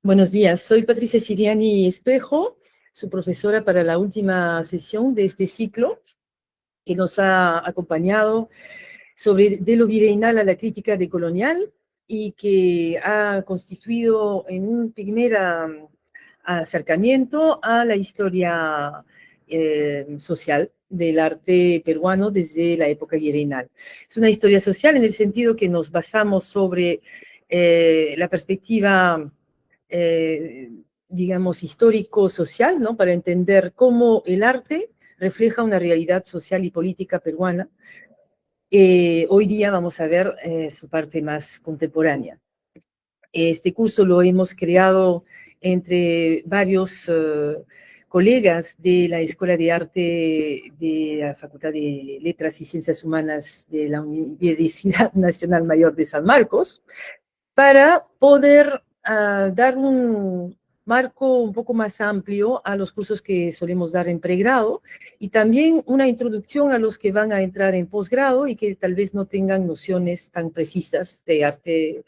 Buenos días, soy Patricia Siriani Espejo, su profesora para la última sesión de este ciclo, que nos ha acompañado sobre de lo virreinal a la crítica decolonial y que ha constituido en un primer acercamiento a la historia social del arte peruano desde la época virreinal. Es una historia social en el sentido que nos basamos sobre la perspectiva digamos, histórico-social, ¿no? Para entender cómo el arte refleja una realidad social y política peruana. Hoy día vamos a ver su parte más contemporánea. Este curso lo hemos creado entre varios colegas de la Escuela de Arte de la Facultad de Letras y Ciencias Humanas de la Universidad Nacional Mayor de San Marcos, para poder dar un marco un poco más amplio a los cursos que solemos dar en pregrado y también una introducción a los que van a entrar en posgrado y que tal vez no tengan nociones tan precisas de arte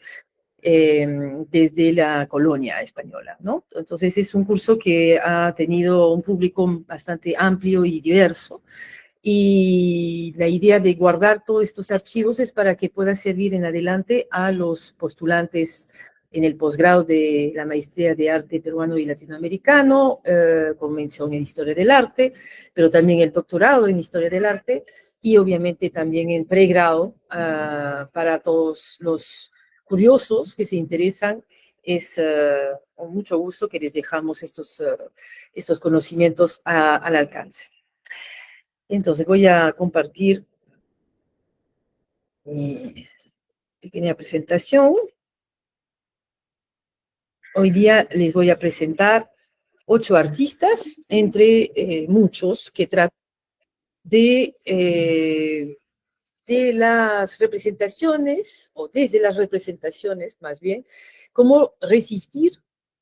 desde la colonia española, ¿no? Entonces es un curso que ha tenido un público bastante amplio y diverso, y la idea de guardar todos estos archivos es para que pueda servir en adelante a los postulantes en el posgrado de la maestría de arte peruano y latinoamericano, con mención en historia del arte, pero también el doctorado en historia del arte, y obviamente también en pregrado para todos los curiosos que se interesan. Es con mucho gusto que les dejamos estos conocimientos al alcance. Entonces voy a compartir mi pequeña presentación. Hoy día les voy a presentar 8 artistas, entre muchos, que tratan de las representaciones, o desde las representaciones más bien, cómo resistir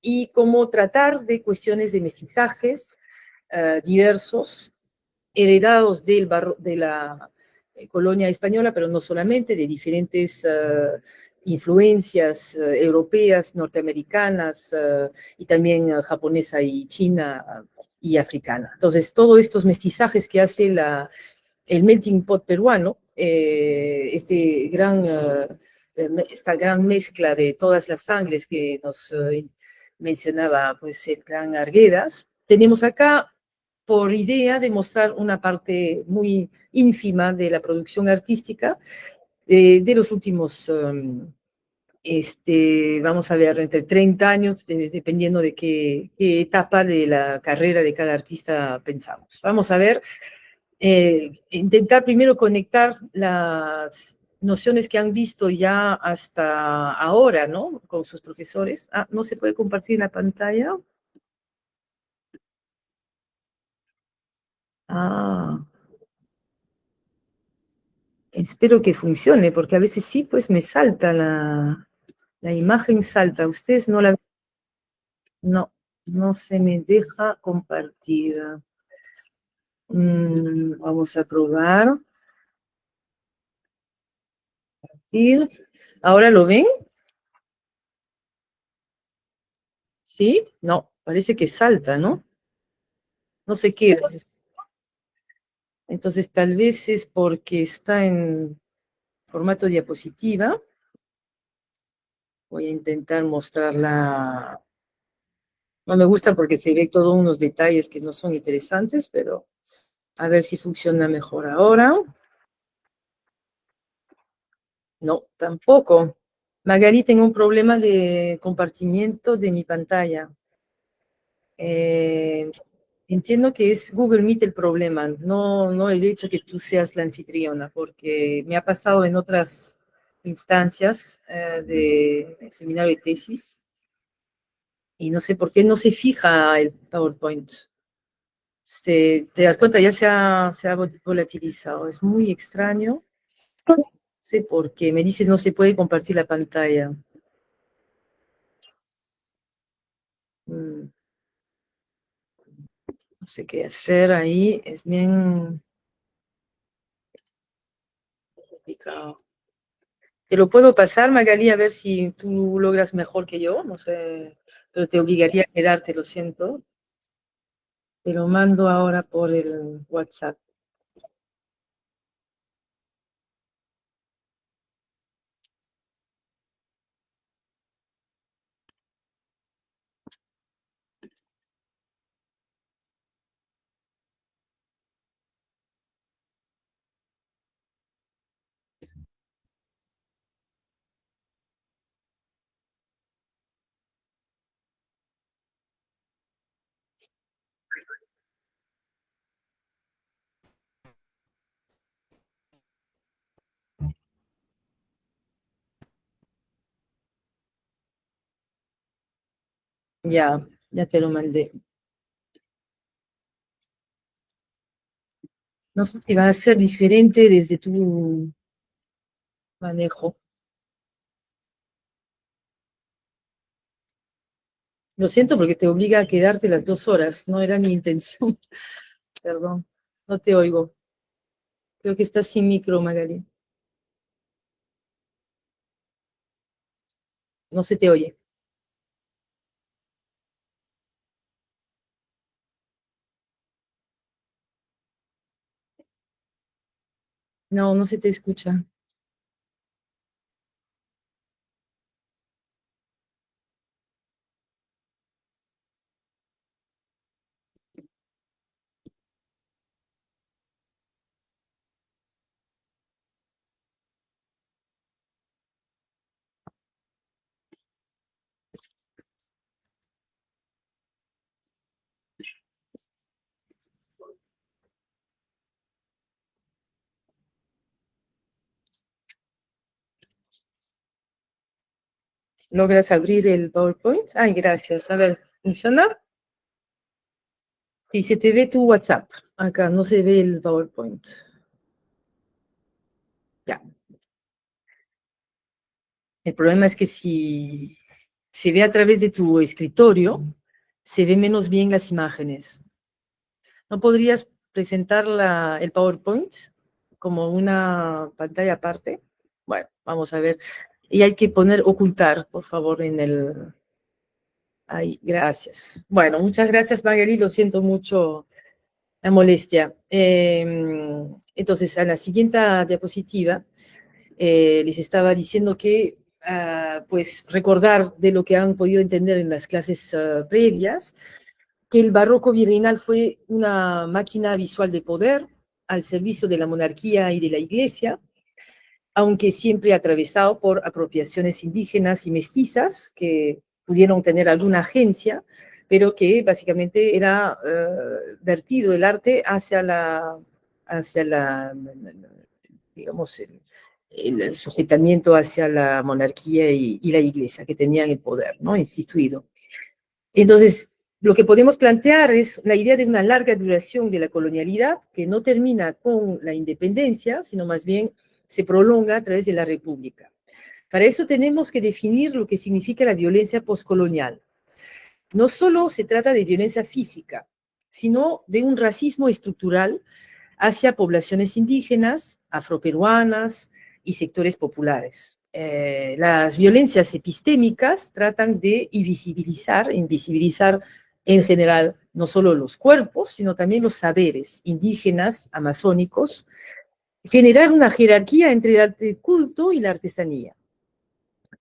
y cómo tratar de cuestiones de mestizajes diversos, heredados de la colonia española, pero no solamente, de diferentes influencias europeas, norteamericanas, y también japonesa y china y africana. Entonces, todos estos mestizajes que hace el melting pot peruano, esta gran mezcla de todas las sangres que nos mencionaba pues, el gran Arguedas, tenemos acá por idea de mostrar una parte muy ínfima de la producción artística de los últimos, vamos a ver, entre 30 años, dependiendo de qué etapa de la carrera de cada artista pensamos. Vamos a ver, intentar primero conectar las nociones que han visto ya hasta ahora, ¿no? Con sus profesores. ¿No se puede compartir la pantalla? Espero que funcione, porque a veces sí, pues me salta la imagen, salta. Ustedes no la... No, no se me deja compartir. Vamos a probar. ¿Ahora lo ven? ¿Sí? No, parece que salta, ¿no? No sé qué. Entonces tal vez es porque está en formato diapositiva. Voy a intentar mostrarla. No me gusta porque se ve todos unos detalles que no son interesantes, pero a ver si funciona mejor ahora. No, tampoco. Magali, tengo un problema de compartimiento de mi pantalla. Entiendo que es Google Meet el problema, no el hecho que tú seas la anfitriona, porque me ha pasado en otras instancias de seminario de tesis y no sé por qué no se fija el PowerPoint. Te das cuenta, ya se ha volatilizado. Es muy extraño. No sé por qué. Me dice no se puede compartir la pantalla. No sé qué hacer ahí. Es bien complicado. Te lo puedo pasar, Magali, a ver si tú logras mejor que yo, no sé, pero te obligaría a quedarte, lo siento. Te lo mando ahora por el WhatsApp. Ya, ya te lo mandé. No sé si va a ser diferente desde tu manejo. Lo siento porque te obliga a quedarte las 2 horas. No era mi intención. Perdón. No te oigo. Creo que estás sin micro, Magali. No se te oye. No, no se te escucha. ¿Logras abrir el PowerPoint? Ay, gracias. A ver, ¿funciona? Sí, se te ve tu WhatsApp. Acá no se ve el PowerPoint. Ya. El problema es que si se ve a través de tu escritorio, se ve menos bien las imágenes. ¿No podrías presentar el PowerPoint como una pantalla aparte? Bueno, vamos a ver. Y hay que poner ocultar, por favor, en el... Ay, gracias. Bueno, muchas gracias, Magali. Lo siento mucho la molestia. Entonces, a la siguiente diapositiva, les estaba diciendo que, pues, recordar de lo que han podido entender en las clases previas, que el barroco virreinal fue una máquina visual de poder al servicio de la monarquía y de la iglesia, aunque siempre atravesado por apropiaciones indígenas y mestizas que pudieron tener alguna agencia, pero que básicamente era vertido el arte hacia la digamos, el sujetamiento hacia la monarquía y la iglesia, que tenían el poder, ¿no? Instituido. Entonces, lo que podemos plantear es la idea de una larga duración de la colonialidad que no termina con la independencia, sino más bien se prolonga a través de la república. Para eso tenemos que definir lo que significa la violencia postcolonial. No solo se trata de violencia física, sino de un racismo estructural hacia poblaciones indígenas, afroperuanas y sectores populares. Las violencias epistémicas tratan de invisibilizar en general no solo los cuerpos, sino también los saberes indígenas, amazónicos, generar una jerarquía entre el arte culto y la artesanía.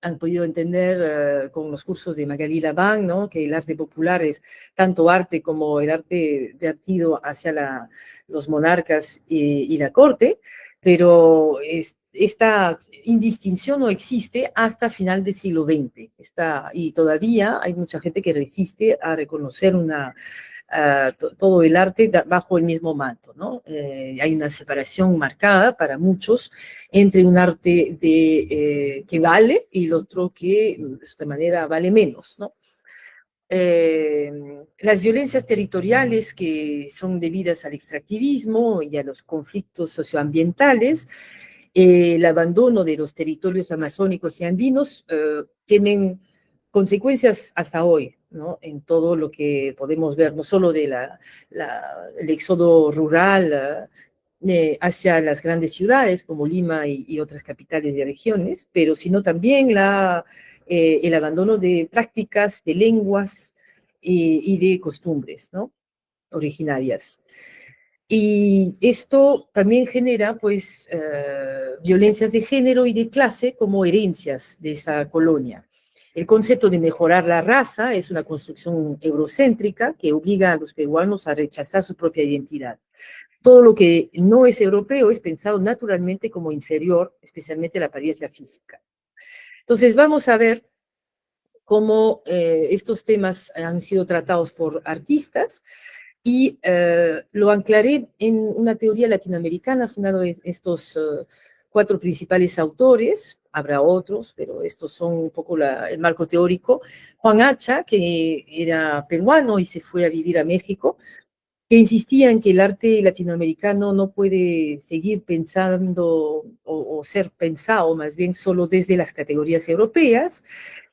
Han podido entender con los cursos de Magali Laván, ¿no? Que el arte popular es tanto arte como el arte vertido hacia los monarcas y la corte, pero esta indistinción no existe hasta final del siglo XX. Y todavía hay mucha gente que resiste a reconocer todo el arte bajo el mismo manto, ¿no? Hay una separación marcada para muchos entre un arte que vale y el otro que de esta manera vale menos, ¿no? Las violencias territoriales que son debidas al extractivismo y a los conflictos socioambientales, el abandono de los territorios amazónicos y andinos tienen consecuencias hasta hoy, ¿no? En todo lo que podemos ver, no solo de el éxodo rural, hacia las grandes ciudades como Lima y otras capitales de regiones, pero sino también el abandono de prácticas, de lenguas y de costumbres, ¿no? Originarias. Y esto también genera, pues, violencias de género y de clase como herencias de esa colonia. El concepto de mejorar la raza es una construcción eurocéntrica que obliga a los peruanos a rechazar su propia identidad. Todo lo que no es europeo es pensado naturalmente como inferior, especialmente la apariencia física. Entonces, vamos a ver cómo estos temas han sido tratados por artistas y lo anclaré en una teoría latinoamericana fundada en estos 4 principales autores. Habrá otros, pero estos son un poco el marco teórico. Juan Hacha, que era peruano y se fue a vivir a México, que insistía en que el arte latinoamericano no puede seguir pensando o ser pensado más bien solo desde las categorías europeas,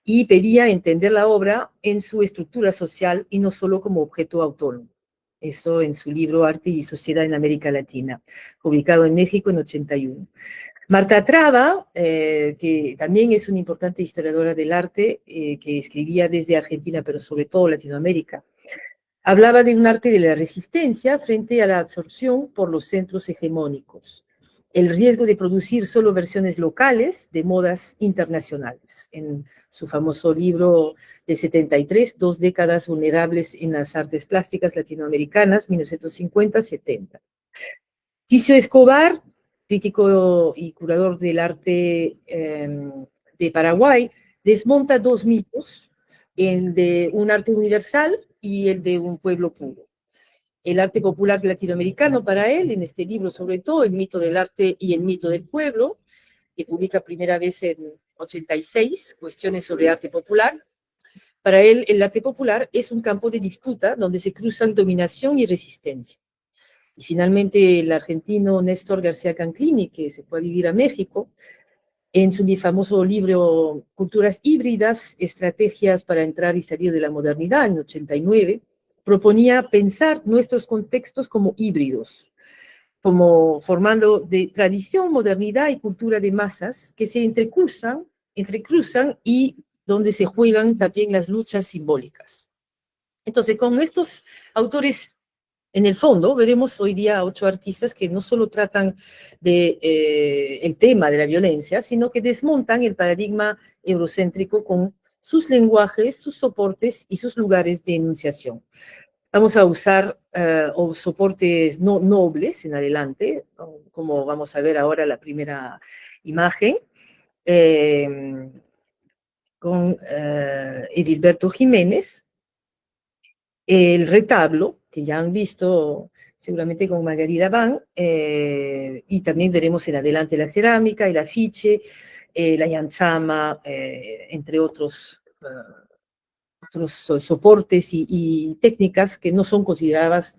y pedía entender la obra en su estructura social y no solo como objeto autónomo. Eso en su libro Arte y Sociedad en América Latina, publicado en México en 81. Marta Traba, que también es una importante historiadora del arte, que escribía desde Argentina, pero sobre todo Latinoamérica, hablaba de un arte de la resistencia frente a la absorción por los centros hegemónicos, el riesgo de producir solo versiones locales de modas internacionales. En su famoso libro del 73, 2 décadas vulnerables en las artes plásticas latinoamericanas, 1950-70. Ticio Escobar, crítico y curador del arte de Paraguay, desmonta 2 mitos, el de un arte universal y el de un pueblo puro. El arte popular latinoamericano para él, en este libro sobre todo, el mito del arte y el mito del pueblo, que publica primera vez en 86, Cuestiones sobre arte popular. Para él, el arte popular es un campo de disputa donde se cruzan dominación y resistencia. Y finalmente el argentino Néstor García Canclini, que se fue a vivir a México, en su famoso libro Culturas híbridas, estrategias para entrar y salir de la modernidad, en 89, proponía pensar nuestros contextos como híbridos, como formando de tradición, modernidad y cultura de masas que se entrecruzan y donde se juegan también las luchas simbólicas. Entonces, con estos autores, en el fondo, veremos hoy día 8 artistas que no solo tratan el tema de la violencia, sino que desmontan el paradigma eurocéntrico con sus lenguajes, sus soportes y sus lugares de enunciación. Vamos a usar soportes no nobles en adelante, como vamos a ver ahora la primera imagen, con Edilberto Jiménez, el retablo, que ya han visto seguramente con Margarida Van, y también veremos en adelante la cerámica, el afiche, la yanchama, entre otros soportes y técnicas que no son consideradas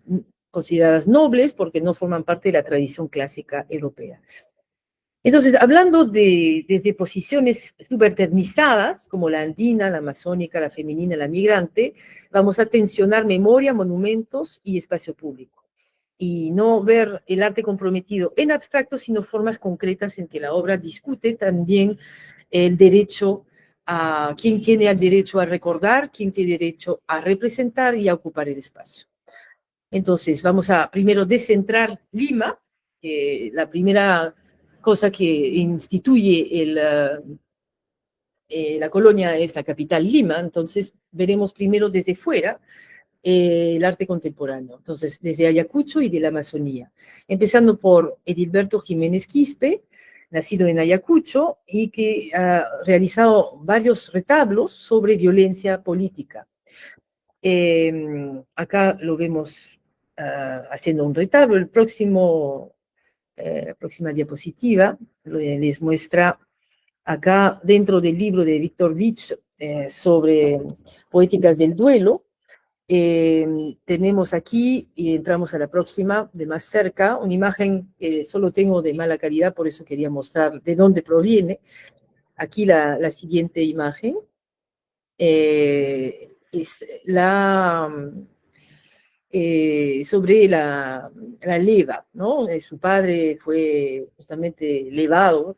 nobles porque no forman parte de la tradición clásica europea. Entonces, hablando desde posiciones subalternizadas, como la andina, la amazónica, la femenina, la migrante, vamos a tensionar memoria, monumentos y espacio público. Y no ver el arte comprometido en abstracto, sino formas concretas en que la obra discute también el derecho a quién tiene el derecho a recordar, quién tiene derecho a representar y a ocupar el espacio. Entonces, vamos a primero descentrar Lima, la primera cosa que instituye la colonia es la capital Lima, entonces veremos primero desde fuera el arte contemporáneo, entonces desde Ayacucho y de la Amazonía, empezando por Edilberto Jiménez Quispe, nacido en Ayacucho y que ha realizado varios retablos sobre violencia política. Acá lo vemos haciendo un retablo. La próxima diapositiva les muestra acá dentro del libro de Víctor Vich sobre poéticas del duelo. Tenemos aquí, y entramos a la próxima, de más cerca, una imagen que solo tengo de mala calidad, por eso quería mostrar de dónde proviene. Aquí la siguiente imagen. Es sobre la leva, ¿no? Su padre fue justamente levado,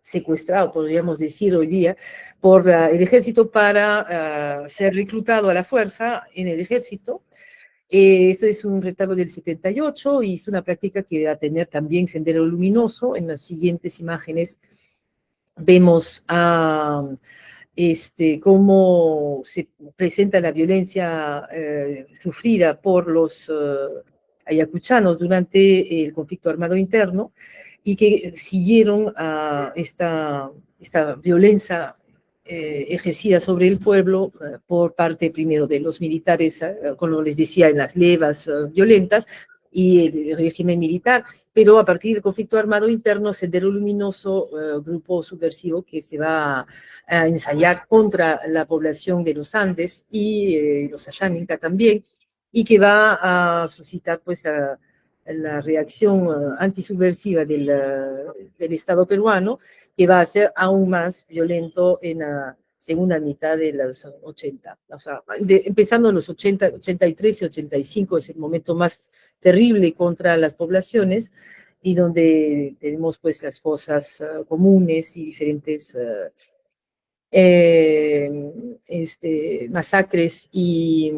secuestrado, podríamos decir hoy día, por el ejército para ser reclutado a la fuerza en el ejército. Eso es un retablo del 78 y es una práctica que va a tener también Sendero Luminoso. En las siguientes imágenes vemos a cómo se presenta la violencia sufrida por los ayacuchanos durante el conflicto armado interno y que siguieron a esta violencia ejercida sobre el pueblo por parte primero de los militares, como les decía, en las levas violentas, y el régimen militar, pero a partir del conflicto armado interno, Sendero Luminoso, grupo subversivo que se va a ensayar contra la población de los Andes y los Ashaninka también, y que va a suscitar pues la reacción antisubversiva del Estado peruano, que va a ser aún más violento en la segunda mitad de los 80. O sea, empezando en los 80, 83 y 85 es el momento más terrible contra las poblaciones y donde tenemos pues las fosas comunes y diferentes masacres y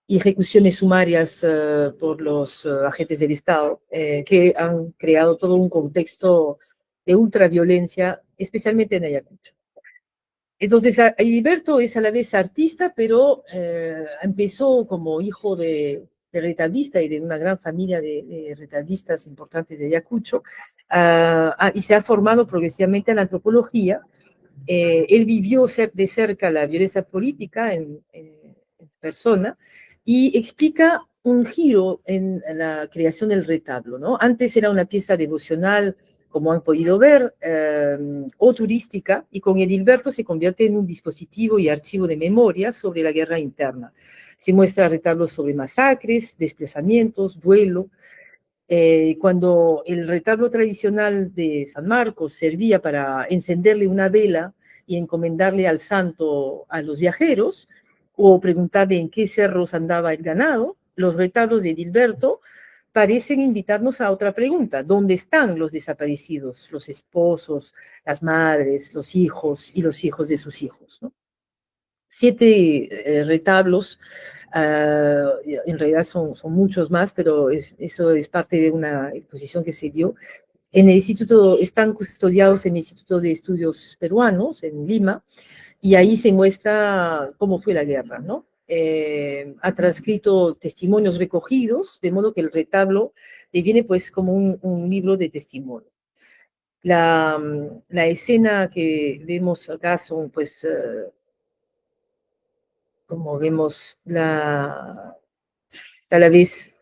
ejecuciones sumarias por los agentes del Estado, que han creado todo un contexto de ultraviolencia, especialmente en Ayacucho. Entonces, Heriberto es a la vez artista, pero empezó como hijo de retallista y de una gran familia de retallistas importantes de Ayacucho, y se ha formado progresivamente en la antropología. Él vivió de cerca la violencia política en persona y explica un giro en la creación del retablo, ¿no? Antes era una pieza devocional, como han podido ver, o turística, y con Edilberto se convierte en un dispositivo y archivo de memoria sobre la guerra interna. Se muestra retablos sobre masacres, desplazamientos, duelo. Cuando el retablo tradicional de San Marcos servía para encenderle una vela y encomendarle al santo a los viajeros, o preguntarle en qué cerros andaba el ganado, los retablos de Edilberto parecen invitarnos a otra pregunta: ¿dónde están los desaparecidos, los esposos, las madres, los hijos y los hijos de sus hijos, ¿no? 7 retablos, en realidad son muchos más, pero eso es parte de una exposición que se dio. En el instituto, están custodiados en el Instituto de Estudios Peruanos, en Lima, y ahí se muestra cómo fue la guerra, ¿no? Ha transcrito testimonios recogidos, de modo que el retablo deviene pues como un libro de testimonio. La escena que vemos acá son pues, como vemos, a la vez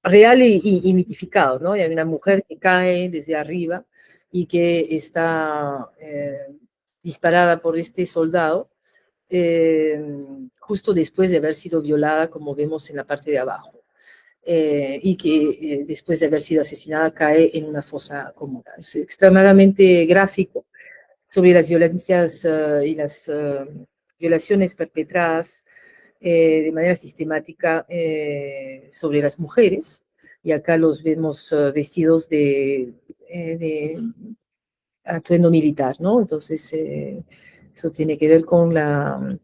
real y mitificado, ¿no? Y hay una mujer que cae desde arriba y que está disparada por este soldado justo después de haber sido violada, como vemos en la parte de abajo, y que después de haber sido asesinada cae en una fosa común. Es extremadamente gráfico sobre las violencias y las violaciones perpetradas de manera sistemática sobre las mujeres, y acá los vemos vestidos de atuendo militar, ¿no? Entonces, eso tiene que ver con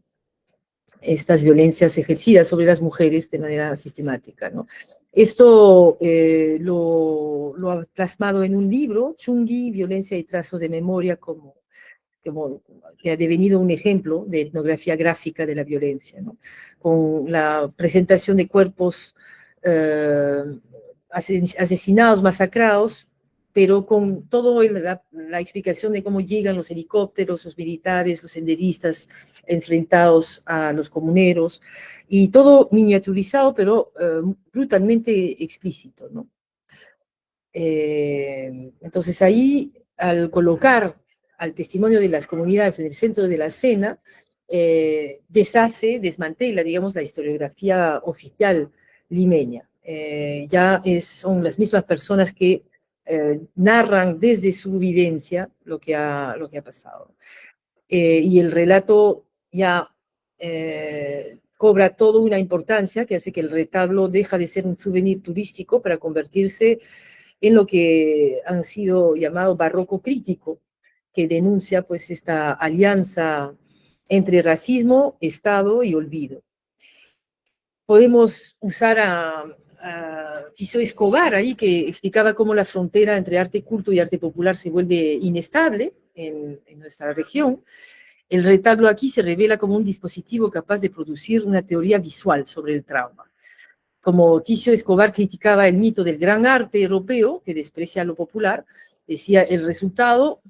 estas violencias ejercidas sobre las mujeres de manera sistemática, ¿no? Esto lo ha plasmado en un libro, Chungui, Violencia y Trazo de Memoria, que ha devenido un ejemplo de etnografía gráfica de la violencia, ¿no? Con la presentación de cuerpos asesinados, masacrados, pero con toda la explicación de cómo llegan los helicópteros, los militares, los senderistas enfrentados a los comuneros, y todo miniaturizado, pero brutalmente explícito, ¿no? Entonces ahí, al colocar al testimonio de las comunidades en el centro de la escena, desmantela, digamos, la historiografía oficial limeña. Son las mismas personas que narran desde su vivencia lo que ha pasado. Y el relato ya cobra toda una importancia que hace que el retablo deja de ser un souvenir turístico para convertirse en lo que han sido llamado barroco crítico, que denuncia pues esta alianza entre racismo, Estado y olvido. Podemos usar a Tiso Escobar ahí, que explicaba cómo la frontera entre arte culto y arte popular se vuelve inestable en nuestra región. El retablo aquí se revela como un dispositivo capaz de producir una teoría visual sobre el trauma. Como Tiso Escobar criticaba el mito del gran arte europeo, que desprecia lo popular, decía, el resultado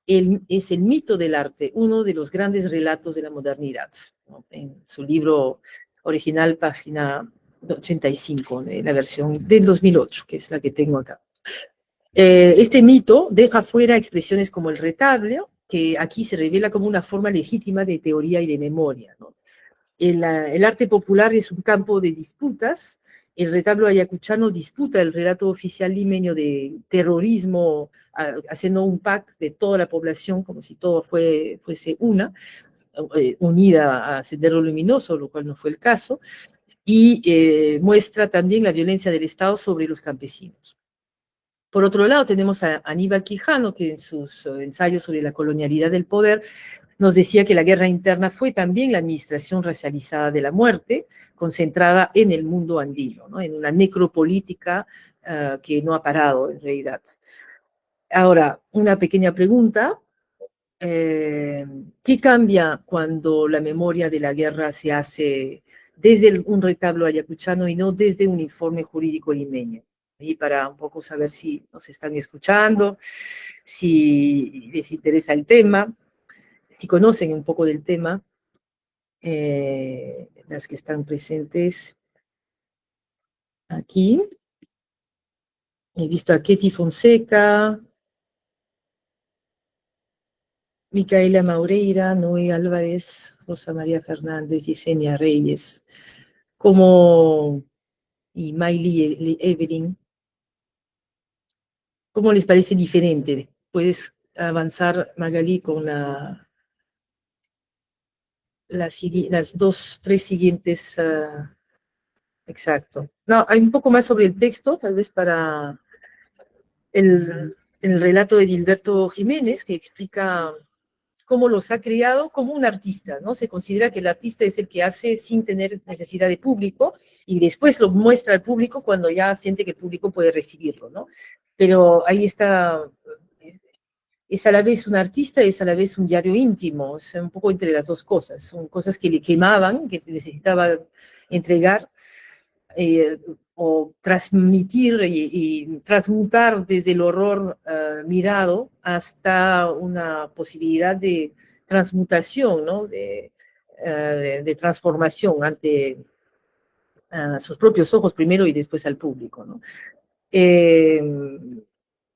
es el mito del arte, uno de los grandes relatos de la modernidad, ¿no? En su libro original, página 85, la versión del 2008, que es la que tengo acá. Este mito deja fuera expresiones como el retablo, que aquí se revela como una forma legítima de teoría y de memoria, ¿no? El arte popular es un campo de disputas. El retablo ayacuchano disputa el relato oficial limeño de terrorismo, haciendo un pacto de toda la población, como si todo fuese unida a Sendero Luminoso, lo cual no fue el caso, y muestra también la violencia del Estado sobre los campesinos. Por otro lado, tenemos a Aníbal Quijano, que en sus ensayos sobre la colonialidad del poder nos decía que la guerra interna fue también la administración racializada de la muerte, concentrada en el mundo andino, ¿no? En una necropolítica que no ha parado en realidad. Ahora, una pequeña pregunta. ¿Qué cambia cuando la memoria de la guerra se hace desde un retablo ayacuchano y no desde un informe jurídico limeño? Y para un poco saber si nos están escuchando, si les interesa el tema, si conocen un poco del tema, las que están presentes aquí. He visto a Ketty Fonseca, Micaela Maureira, Noé Álvarez, Rosa María Fernández, Yesenia Reyes, y Miley Evelyn. ¿Cómo les parece diferente? Puedes avanzar, Magali, con las tres siguientes. Exacto. No, hay un poco más sobre el texto, tal vez para el relato de Gilberto Jiménez, que explica cómo los ha creado como un artista, ¿no? Se considera que el artista es el que hace sin tener necesidad de público y después lo muestra al público cuando ya siente que el público puede recibirlo, ¿no? Pero ahí está, es a la vez un artista, es a la vez un diario íntimo, es un poco entre las dos cosas, son cosas que le quemaban, que necesitaba entregar, o transmitir y transmutar desde el horror mirado hasta una posibilidad de transmutación, ¿no? De transformación ante sus propios ojos primero y después al público, ¿no?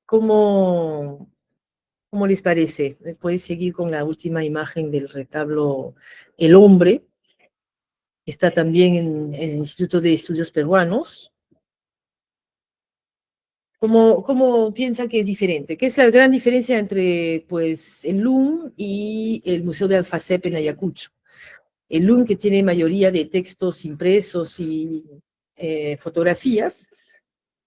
¿Cómo les parece? ¿Puedes seguir con la última imagen del retablo El Hombre? Está también en el Instituto de Estudios Peruanos. ¿Cómo piensa que es diferente? ¿Qué es la gran diferencia entre pues, el LUM y el Museo de Alfacep en Ayacucho? El LUM, que tiene mayoría de textos impresos y fotografías,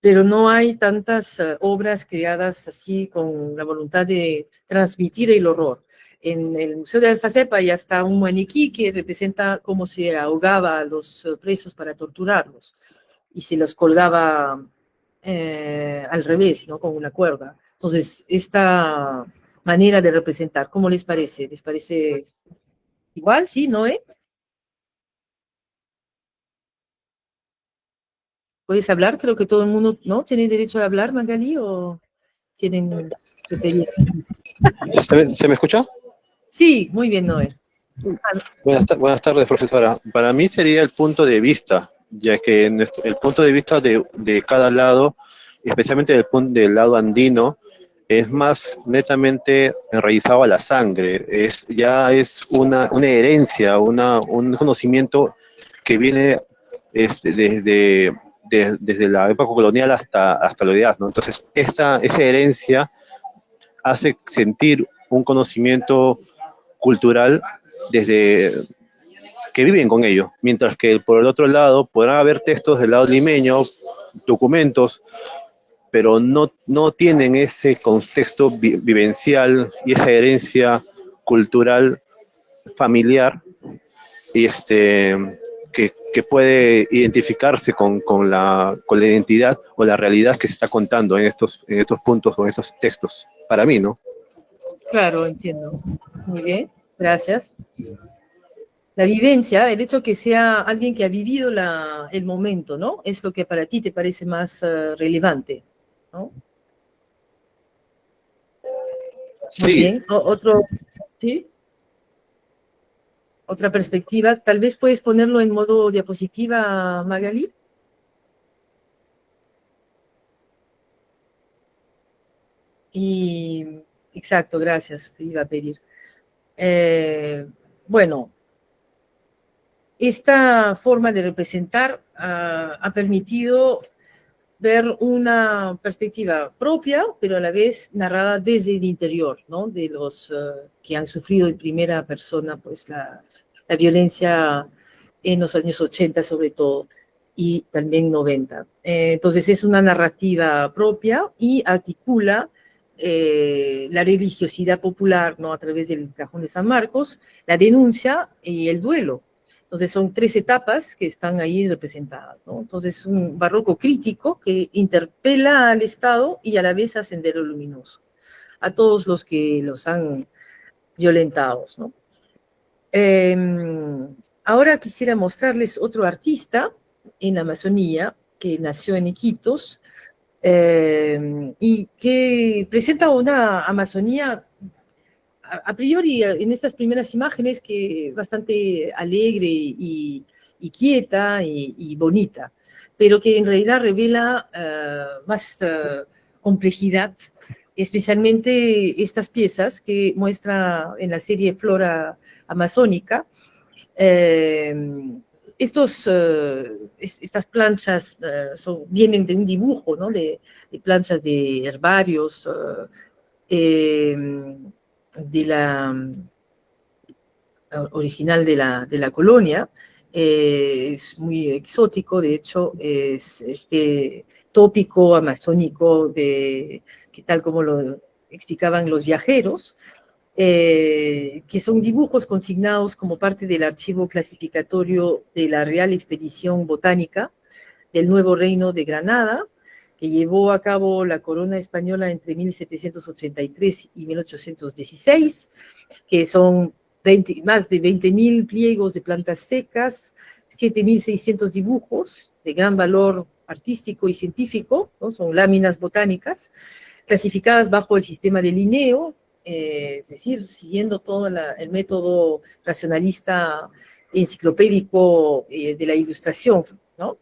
pero no hay tantas obras creadas así con la voluntad de transmitir el horror. En el Museo de Alfacep ya está un maniquí que representa cómo se ahogaba a los presos para torturarlos y se los colgaba al revés, ¿no? Con una cuerda. Entonces, esta manera de representar, ¿cómo les parece? ¿Les parece igual? ¿Sí? ¿No? ¿Puedes hablar? Creo que todo el mundo, ¿no? ¿Tiene derecho a hablar, Magali? ¿O tienen que pedir? ¿Se me escucha? Sí, muy bien, Noé. Buenas tardes, profesora. Para mí sería el punto de vista, ya que el punto de vista de cada lado, especialmente del lado andino, es más netamente enraizado a la sangre. Ya es una herencia, un conocimiento que viene desde la época colonial hasta la actualidad, ¿no? Entonces, esa herencia hace sentir un conocimiento cultural desde que viven con ello, mientras que por el otro lado podrá haber textos del lado limeño, documentos, pero no tienen ese contexto vivencial y esa herencia cultural familiar y que puede identificarse con la identidad o la realidad que se está contando en estos puntos o en estos textos, para mí, ¿no? Claro, entiendo. Muy bien, gracias. La vivencia, el hecho que sea alguien que ha vivido el momento, ¿no? Es lo que para ti te parece más relevante, ¿no? Muy Sí, bien. ¿Sí? Otra perspectiva. Tal vez puedes ponerlo en modo diapositiva, Magali. Y, exacto, gracias, te iba a pedir. Bueno, esta forma de representar ha permitido ver una perspectiva propia, pero a la vez narrada desde el interior, ¿no? De los que han sufrido en primera persona, pues, la violencia en los años 80 sobre todo, y también 90. Entonces es una narrativa propia y articula la religiosidad popular, ¿no? A través del Cajón de San Marcos, la denuncia y el duelo. Entonces son tres etapas que están ahí representadas, ¿no? Entonces un barroco crítico que interpela al Estado y a la vez a Sendero Luminoso, a todos los que los han violentado, ¿no? Ahora quisiera mostrarles otro artista en la Amazonía que nació en Iquitos y que presenta una Amazonía a priori en estas primeras imágenes que bastante alegre quieta y bonita, pero que en realidad revela más complejidad, especialmente estas piezas que muestra en la serie Flora Amazónica. Eh, estas planchas vienen de un dibujo, ¿no? De planchas de herbarios, de la original de la colonia, es muy exótico, de hecho, es este tópico amazónico que tal como lo explicaban los viajeros, que son dibujos consignados como parte del archivo clasificatorio de la Real Expedición Botánica del Nuevo Reino de Granada, que llevó a cabo la corona española entre 1783 y 1816, que son más de 20.000 pliegos de plantas secas, 7.600 dibujos de gran valor artístico y científico, ¿no? Son láminas botánicas, clasificadas bajo el sistema de Linneo, es decir, siguiendo todo el método racionalista enciclopédico de la ilustración, ¿no?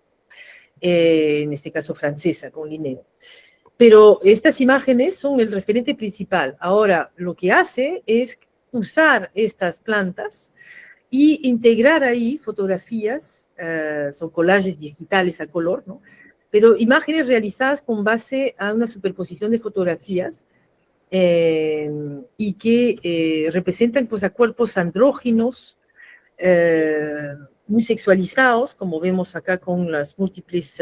En este caso francesa, con Linneo. Pero estas imágenes son el referente principal. Ahora, lo que hace es usar estas plantas y integrar ahí fotografías, son collages digitales a color, ¿no? Pero imágenes realizadas con base a una superposición de fotografías y que representan pues, a cuerpos andróginos, muy sexualizados, como vemos acá con las múltiples,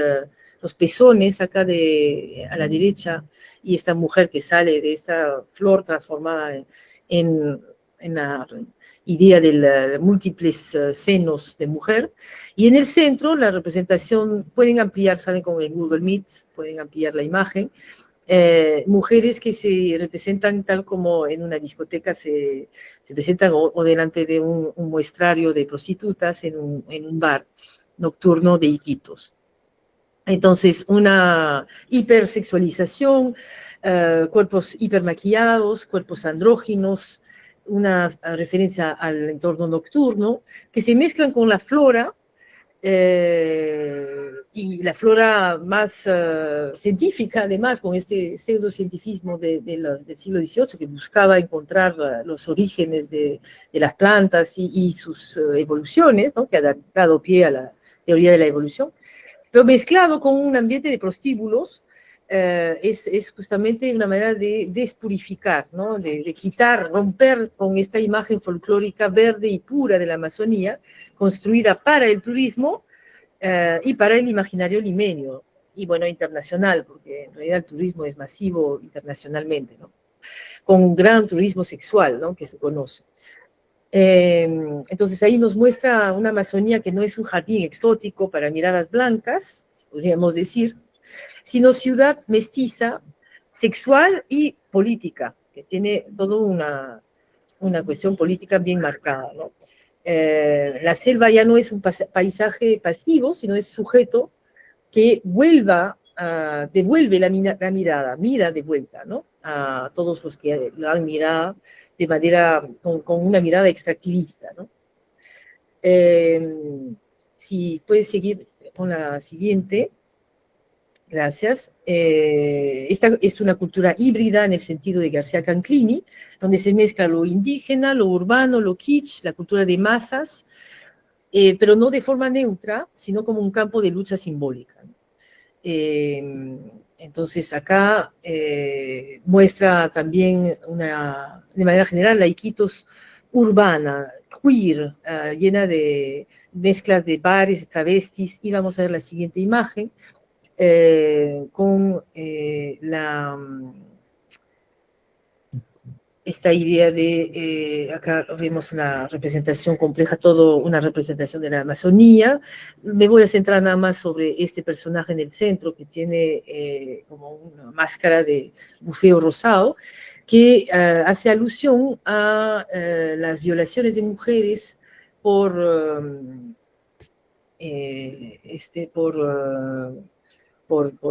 los pezones acá a la derecha, y esta mujer que sale de esta flor transformada en la idea de múltiples senos de mujer, y en el centro la representación, pueden ampliar, saben, con el Google Meet, pueden ampliar la imagen, mujeres que se representan tal como en una discoteca se presentan o delante de un muestrario de prostitutas en un bar nocturno de Iquitos. Entonces, una hipersexualización, cuerpos hipermaquillados, cuerpos andróginos, una referencia al entorno nocturno, que se mezclan con la flora, y la flora más científica, además, con este pseudocientifismo del siglo XVIII, que buscaba encontrar los orígenes de las plantas y sus evoluciones, ¿no? Que ha dado pie a la teoría de la evolución, pero mezclado con un ambiente de prostíbulos es justamente una manera de despurificar, ¿no? De quitar, romper con esta imagen folclórica verde y pura de la Amazonía, construida para el turismo y para el imaginario limeño, y bueno, internacional, porque en realidad el turismo es masivo internacionalmente, ¿no? Con un gran turismo sexual, ¿no? Que se conoce. Entonces ahí nos muestra una Amazonía que no es un jardín exótico para miradas blancas, podríamos decir, sino ciudad mestiza, sexual y política, que tiene toda una cuestión política bien marcada, ¿no? La selva ya no es un paisaje pasivo, sino es sujeto que devuelve la mirada, mira de vuelta, ¿no? A todos los que la han mirado de manera, con una mirada extractivista, ¿no? Si puedes seguir con la siguiente. Gracias. Esta es una cultura híbrida en el sentido de García Canclini, donde se mezcla lo indígena, lo urbano, lo kitsch, la cultura de masas, pero no de forma neutra, sino como un campo de lucha simbólica. Entonces acá muestra también de manera general la Iquitos urbana, queer, llena de mezclas de bares, de travestis, y vamos a ver la siguiente imagen. Con esta idea de, acá vemos una representación compleja, todo una representación de la Amazonía. Me voy a centrar nada más sobre este personaje en el centro que tiene como una máscara de bufeo rosado, que hace alusión a las violaciones de mujeres por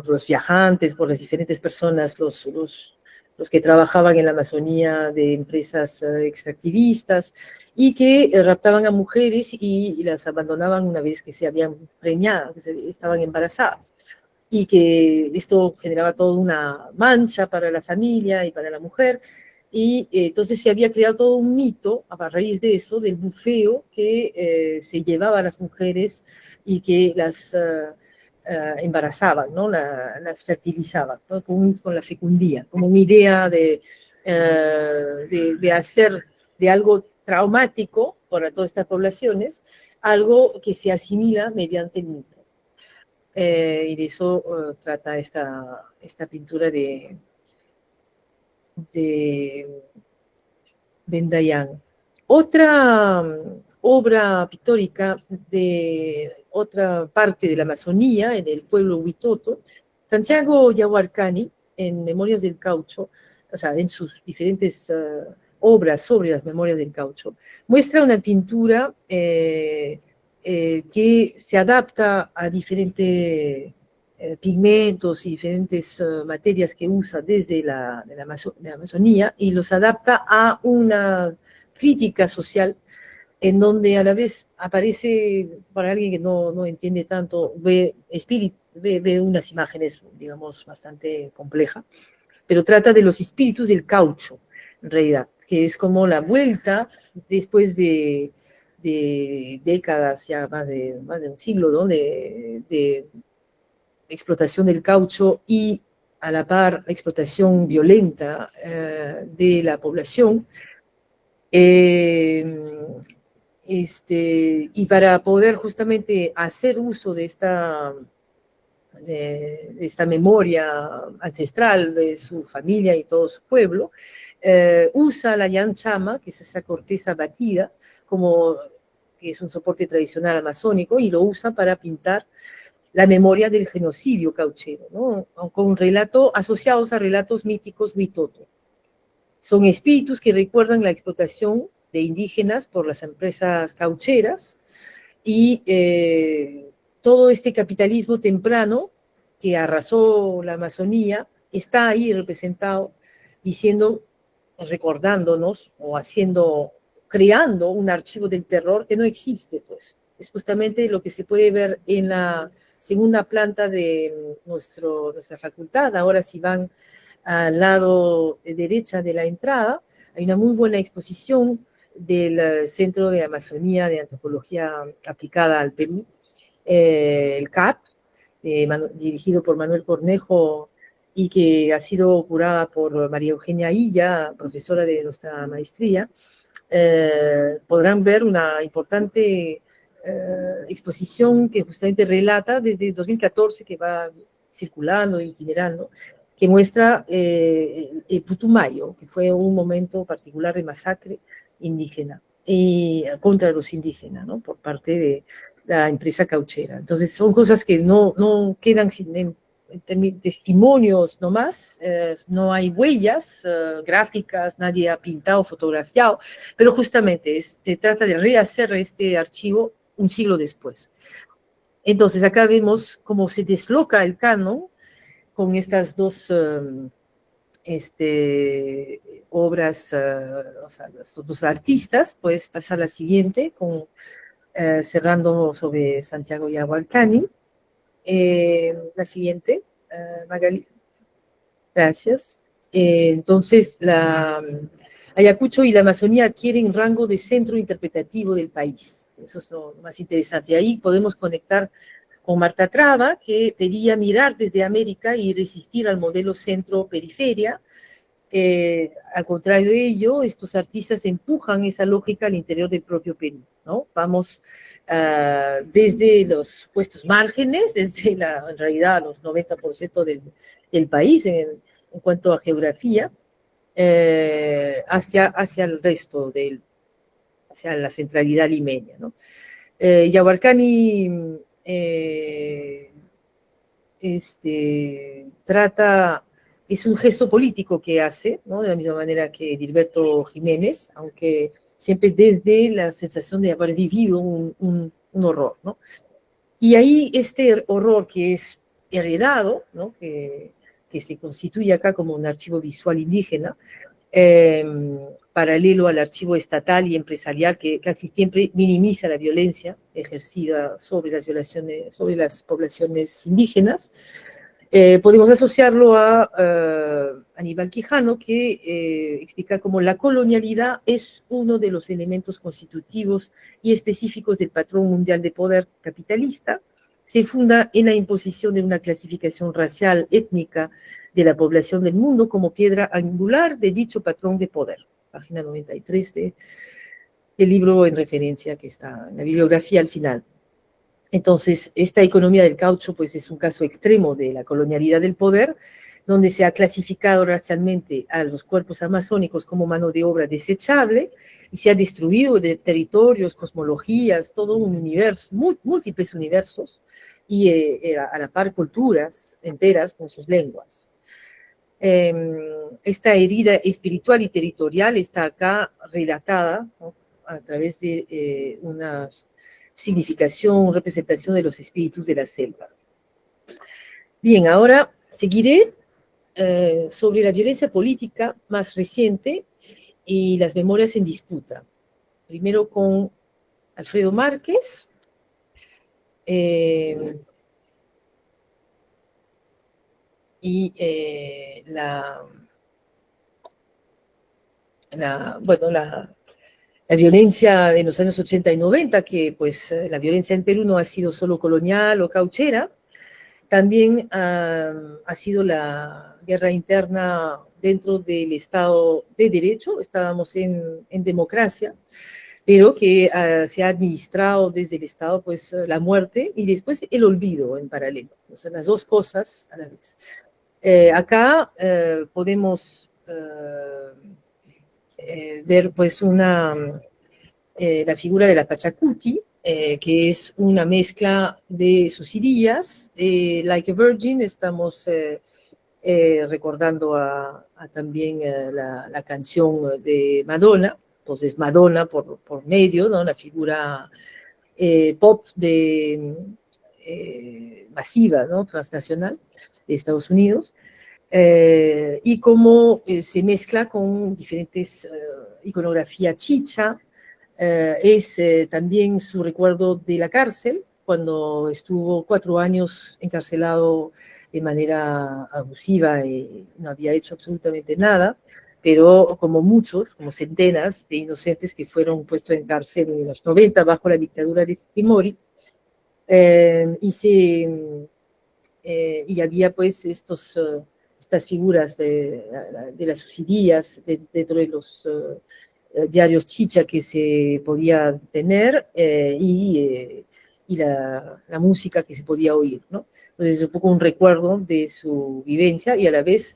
los viajantes, por las diferentes personas, los que trabajaban en la Amazonía de empresas extractivistas y que raptaban a mujeres y las abandonaban una vez que se habían preñado, que estaban embarazadas. Y que esto generaba toda una mancha para la familia y para la mujer. Y entonces se había creado todo un mito a raíz de eso, del bufeo que se llevaba a las mujeres y que las embarazaban, ¿no? Las fertilizaban, ¿no? Con la fecundía, como una idea de hacer de algo traumático para todas estas poblaciones, algo que se asimila mediante el mito. Y de eso trata esta pintura de Bendayán. Otra obra pictórica de otra parte de la Amazonía, en el pueblo Huitoto, Santiago Yahuarcani, en Memorias del Caucho, o sea, en sus diferentes obras sobre las Memorias del Caucho, muestra una pintura que se adapta a diferentes pigmentos y diferentes materias que usa desde la Amazonía y los adapta a una crítica social en donde a la vez aparece, para alguien que no entiende tanto, ve unas imágenes, digamos, bastante complejas, pero trata de los espíritus del caucho, en realidad, que es como la vuelta después de décadas, ya más de un siglo, ¿no? de explotación del caucho y a la par explotación violenta de la población. Y para poder justamente hacer uso de esta memoria ancestral de su familia y todo su pueblo, usa la yanchama, que es esa corteza batida, que es un soporte tradicional amazónico, y lo usa para pintar la memoria del genocidio cauchero, ¿no? Con asociados a relatos míticos huitoto. Son espíritus que recuerdan la explotación de indígenas por las empresas caucheras y todo este capitalismo temprano que arrasó la Amazonía está ahí representado, recordándonos o creando un archivo del terror que no existe, pues. Es justamente lo que se puede ver en la segunda planta de nuestra facultad. Ahora si van al lado derecha de la entrada, hay una muy buena exposición del Centro de Amazonía de Antropología Aplicada al Perú, el CAP, dirigido por Manuel Cornejo y que ha sido curada por María Eugenia Illa, profesora de nuestra maestría, podrán ver una importante exposición que justamente relata desde 2014, que va circulando, itinerando, que muestra el Putumayo, que fue un momento particular de masacre indígena y contra los indígenas, ¿no? Por parte de la empresa cauchera. Entonces son cosas que no quedan sin testimonios nomás, no hay huellas gráficas, nadie ha pintado, fotografiado, pero justamente se trata de rehacer este archivo un siglo después. Entonces acá vemos cómo se desloca el canon con estas dos obras, o sea, estos dos artistas. Puedes pasar a la siguiente, cerrando sobre Santiago Yahualcani. La siguiente, Magali. Gracias. Entonces, Ayacucho y la Amazonía adquieren rango de centro interpretativo del país. Eso es lo más interesante. Ahí podemos conectar con Marta Traba, que pedía mirar desde América y resistir al modelo centro-periferia. Al contrario de ello, estos artistas empujan esa lógica al interior del propio Perú, ¿no? Vamos desde los supuestos márgenes, desde en realidad los 90% del país en cuanto a geografía, hacia el resto, hacia la centralidad limeña, ¿no? Yahuarcani trata, es un gesto político que hace, ¿no? De la misma manera que Gilberto Jiménez, aunque siempre desde la sensación de haber vivido un horror, ¿no? Y ahí este horror que es heredado, ¿no? Que se constituye acá como un archivo visual indígena, paralelo al archivo estatal y empresarial que casi siempre minimiza la violencia ejercida sobre las poblaciones indígenas. Podemos asociarlo a Aníbal Quijano, que explica cómo la colonialidad es uno de los elementos constitutivos y específicos del patrón mundial de poder capitalista. Se funda en la imposición de una clasificación racial, étnica de la población del mundo como piedra angular de dicho patrón de poder. Página 93 del libro en referencia que está en la bibliografía al final. Entonces, esta economía del caucho pues, es un caso extremo de la colonialidad del poder, donde se ha clasificado racialmente a los cuerpos amazónicos como mano de obra desechable y se ha destruido de territorios, cosmologías, todo un universo, múltiples universos, y a la par culturas enteras con sus lenguas. Esta herida espiritual y territorial está acá relatada, ¿no? A través de una significación, representación de los espíritus de la selva. Bien, ahora seguiré sobre la violencia política más reciente y las memorias en disputa. Primero con Alfredo Márquez. La violencia de los años 80 y 90, que pues la violencia en Perú no ha sido solo colonial o cauchera, también ha sido la guerra interna dentro del Estado de Derecho. Estábamos en democracia, pero que se ha administrado desde el Estado pues la muerte y después el olvido en paralelo. O sea, las dos cosas a la vez. Acá podemos ver pues la figura de la Pachacuti, que es una mezcla de sus idillas, Like a Virgin. Estamos recordando también la canción de Madonna. Entonces Madonna por medio, ¿no? La figura pop masiva, ¿no? Transnacional de Estados Unidos, y cómo se mezcla con diferentes iconografía chicha. Es también su recuerdo de la cárcel, cuando estuvo 4 años encarcelado de manera abusiva y no había hecho absolutamente nada, pero como muchos, como centenas de inocentes que fueron puestos en cárcel en los 90 bajo la dictadura de Fujimori, y había pues estos estas figuras de las subsidias dentro de los diarios chicha que se podía tener y la música que se podía oír, ¿no? Entonces es un poco un recuerdo de su vivencia y a la vez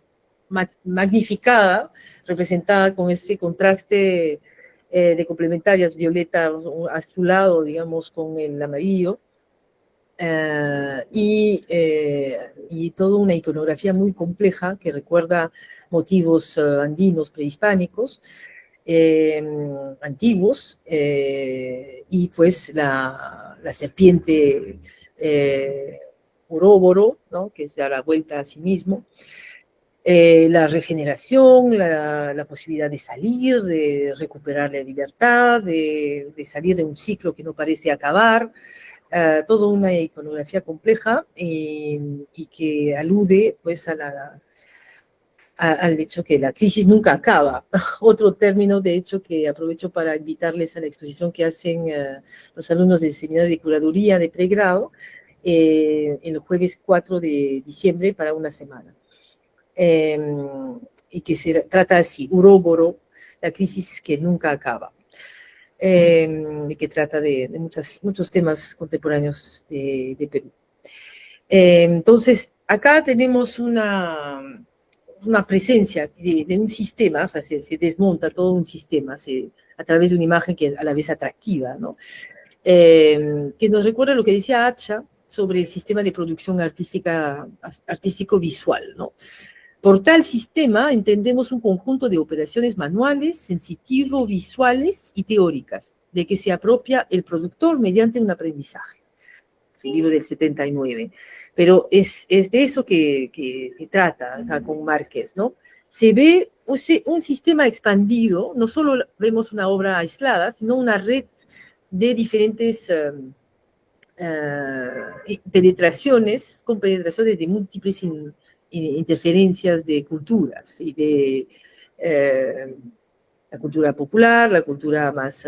magnificada, representada con este contraste de complementarias, violeta azulado, digamos, con el amarillo, y toda una iconografía muy compleja que recuerda motivos andinos prehispánicos, antiguos, y pues la serpiente Oróboro, ¿no? Que da la vuelta a sí mismo, la regeneración, la posibilidad de salir, de recuperar la libertad, de salir de un ciclo que no parece acabar, toda una iconografía compleja y que alude pues al hecho que la crisis nunca acaba. Otro término, de hecho, que aprovecho para invitarles a la exposición que hacen los alumnos del seminario de curaduría de pregrado el jueves 4 de diciembre para una semana. Y que se trata así, Uróboro, la crisis que nunca acaba. Que trata de muchos temas contemporáneos de Perú. Entonces, acá tenemos una presencia de un sistema, o sea, se desmonta todo un sistema a través de una imagen que es a la vez atractiva, ¿no? Que nos recuerda lo que decía Acha sobre el sistema de producción artístico-visual, ¿no? Por tal sistema entendemos un conjunto de operaciones manuales, sensitivo-visuales y teóricas, de que se apropia el productor mediante un aprendizaje. Es un libro del 79. Pero es de eso que trata acá con Márquez, ¿no? Se ve un sistema expandido, no solo vemos una obra aislada, sino una red de diferentes penetraciones, con penetraciones de múltiples interferencias de culturas y de la cultura popular, la cultura más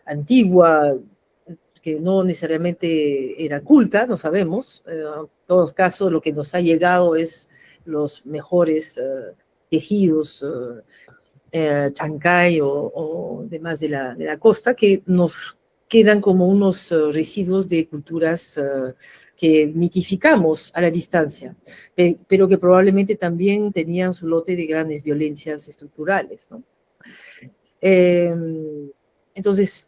antigua, que no necesariamente era culta, no sabemos. En todos casos, lo que nos ha llegado es los mejores tejidos chancay o demás de la costa, que nos quedan como unos residuos de culturas que mitificamos a la distancia, pero que probablemente también tenían su lote de grandes violencias estructurales, ¿no? Entonces,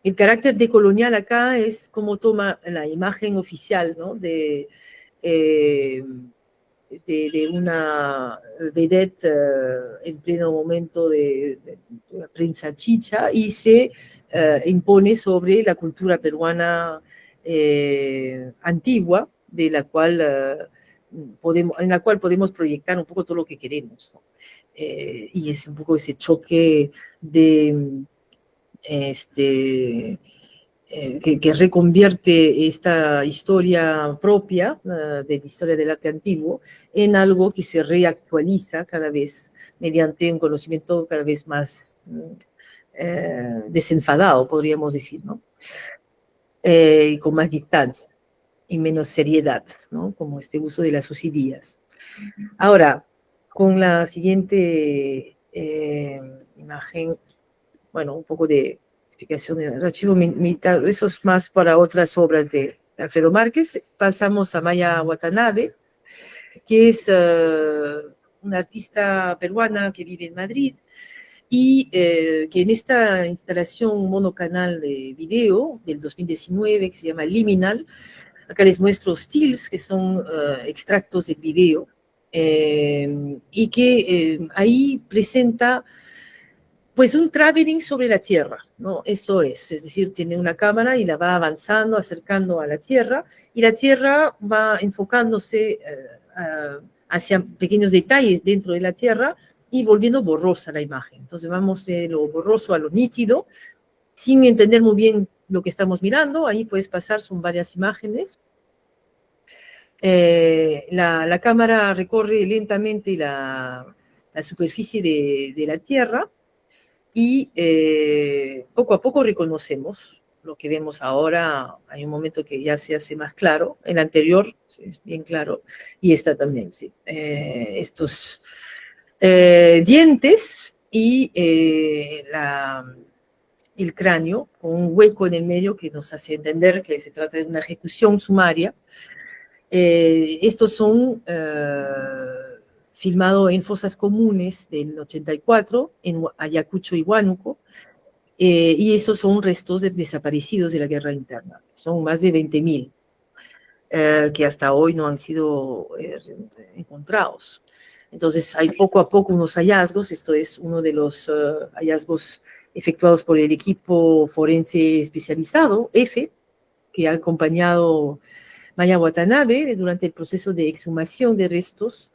el carácter decolonial acá es como toma la imagen oficial, ¿no? de una vedette en pleno momento de la prensa chicha y se impone sobre la cultura peruana antigua, de la cual en la cual podemos proyectar un poco todo lo que queremos, ¿no? Y es un poco ese choque de que reconvierte esta historia propia de la historia del arte antiguo en algo que se reactualiza cada vez mediante un conocimiento cada vez más desenfadado, podríamos decir, ¿no? Y con más distancia y menos seriedad, ¿no? Como este uso de las subsidias. Ahora, con la siguiente imagen, bueno, un poco de explicación del archivo militar, eso es más para otras obras de Alfredo Márquez. Pasamos a Maya Watanabe, que es una artista peruana que vive en Madrid y que en esta instalación monocanal de video del 2019 que se llama Liminal, acá les muestro stills, que son extractos del video, y que ahí presenta pues un traveling sobre la Tierra, ¿no? Eso es decir, tiene una cámara y la va avanzando, acercando a la Tierra, y la Tierra va enfocándose hacia pequeños detalles dentro de la Tierra y volviendo borrosa la imagen. Entonces vamos de lo borroso a lo nítido, sin entender muy bien lo que estamos mirando. Ahí puedes pasar, son varias imágenes. La cámara recorre lentamente la superficie de la Tierra, y poco a poco reconocemos lo que vemos ahora, hay un momento que ya se hace más claro, el anterior es bien claro, y esta también, sí. Estos dientes y el cráneo, con un hueco en el medio que nos hace entender que se trata de una ejecución sumaria. Estos son filmados en fosas comunes del 84, en Ayacucho y Huánuco, y esos son restos de desaparecidos de la guerra interna. Son más de 20.000 que hasta hoy no han sido encontrados. Entonces hay poco a poco unos hallazgos. Esto es uno de los hallazgos efectuados por el equipo forense especializado, EFE, que ha acompañado Maya Watanabe durante el proceso de exhumación de restos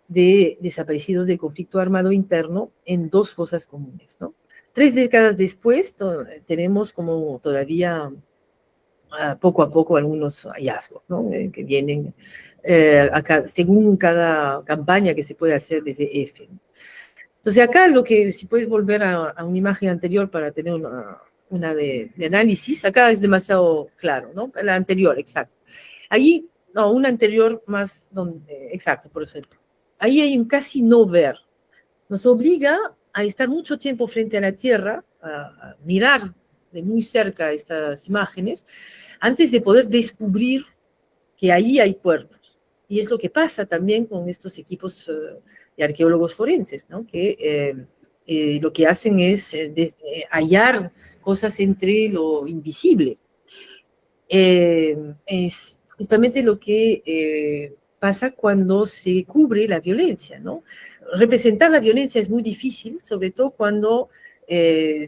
de desaparecidos del conflicto armado interno en 2 fosas comunes, ¿no? 3 décadas después tenemos como todavía poco a poco algunos hallazgos, ¿no? Que vienen acá, según cada campaña que se puede hacer desde EFE. Entonces acá lo que, si puedes volver a una imagen anterior para tener una de análisis, acá es demasiado claro, ¿no? La anterior, exacto. Ahí, no, una anterior más, exacto, por ejemplo. Ahí hay un casi no ver. Nos obliga a estar mucho tiempo frente a la Tierra, a mirar de muy cerca estas imágenes, antes de poder descubrir que ahí hay cuerpos. Y es lo que pasa también con estos equipos de arqueólogos forenses, ¿no? Que lo que hacen es hallar cosas entre lo invisible. Es justamente lo que pasa cuando se cubre la violencia, ¿no? Representar la violencia es muy difícil, sobre todo cuando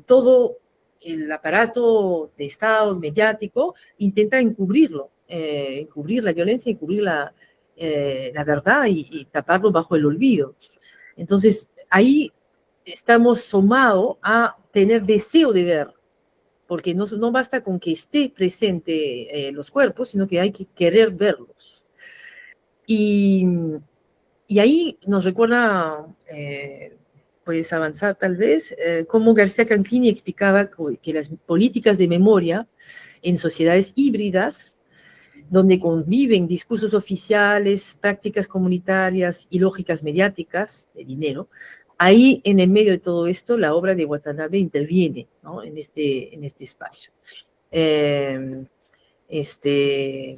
todo el aparato de Estado mediático intenta encubrirlo, encubrir la violencia, encubrir la verdad y taparlo bajo el olvido. Entonces, ahí estamos somados a tener deseo de ver, porque no basta con que esté presente los cuerpos, sino que hay que querer verlos. Y, y ahí nos recuerda, puedes avanzar tal vez, cómo García Canclini explicaba que las políticas de memoria en sociedades híbridas, donde conviven discursos oficiales, prácticas comunitarias y lógicas mediáticas de dinero, ahí en el medio de todo esto la obra de Watanabe interviene, ¿no? en este espacio.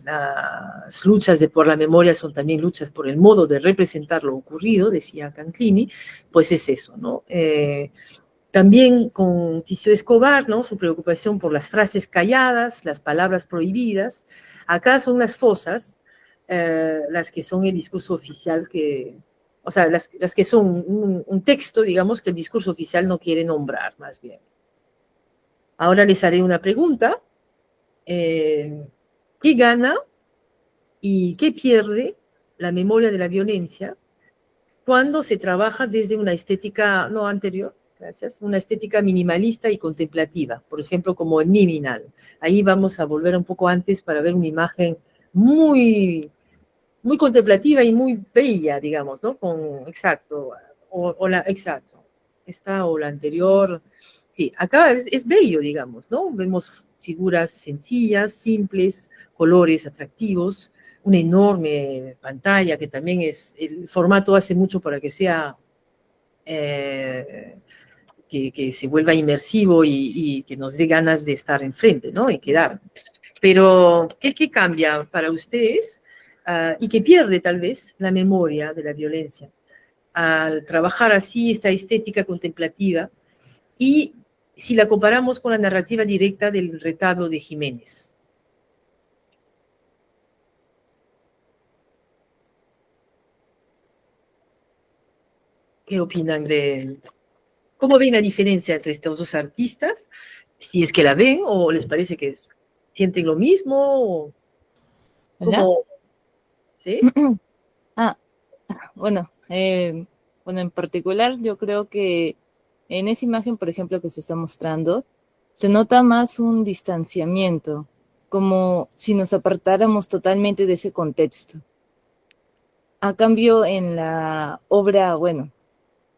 Las luchas por la memoria son también luchas por el modo de representar lo ocurrido, decía Canclini, pues es eso, ¿no? También con Ticio Escobar, ¿no? Su preocupación por las frases calladas, las palabras prohibidas. Acá son las fosas, las que son el discurso oficial o sea, las que son un texto, digamos, que el discurso oficial no quiere nombrar, más bien. Ahora les haré una pregunta. ¿Qué gana y qué pierde la memoria de la violencia cuando se trabaja desde una estética, no anterior, gracias, una estética minimalista y contemplativa, por ejemplo, como el Liminal? Ahí vamos a volver un poco antes para ver una imagen muy, muy contemplativa y muy bella, digamos, ¿no? Exacto, exacto, esta o la anterior. Sí, acá es bello, digamos, ¿no? Vemos figuras sencillas, simples, colores atractivos, una enorme pantalla que también el formato hace mucho para que sea, que se vuelva inmersivo y que nos dé ganas de estar enfrente, ¿no? Y quedar. Pero, ¿qué cambia para ustedes y que pierde tal vez la memoria de la violencia al trabajar así esta estética contemplativa? Y si la comparamos con la narrativa directa del retablo de Jiménez. ¿Qué opinan cómo ven la diferencia entre estos dos artistas? Si es que la ven o les parece que sienten lo mismo. ¿Hola? ¿Sí? Bueno, en particular yo creo que en esa imagen, por ejemplo, que se está mostrando, se nota más un distanciamiento, como si nos apartáramos totalmente de ese contexto. A cambio, en la obra,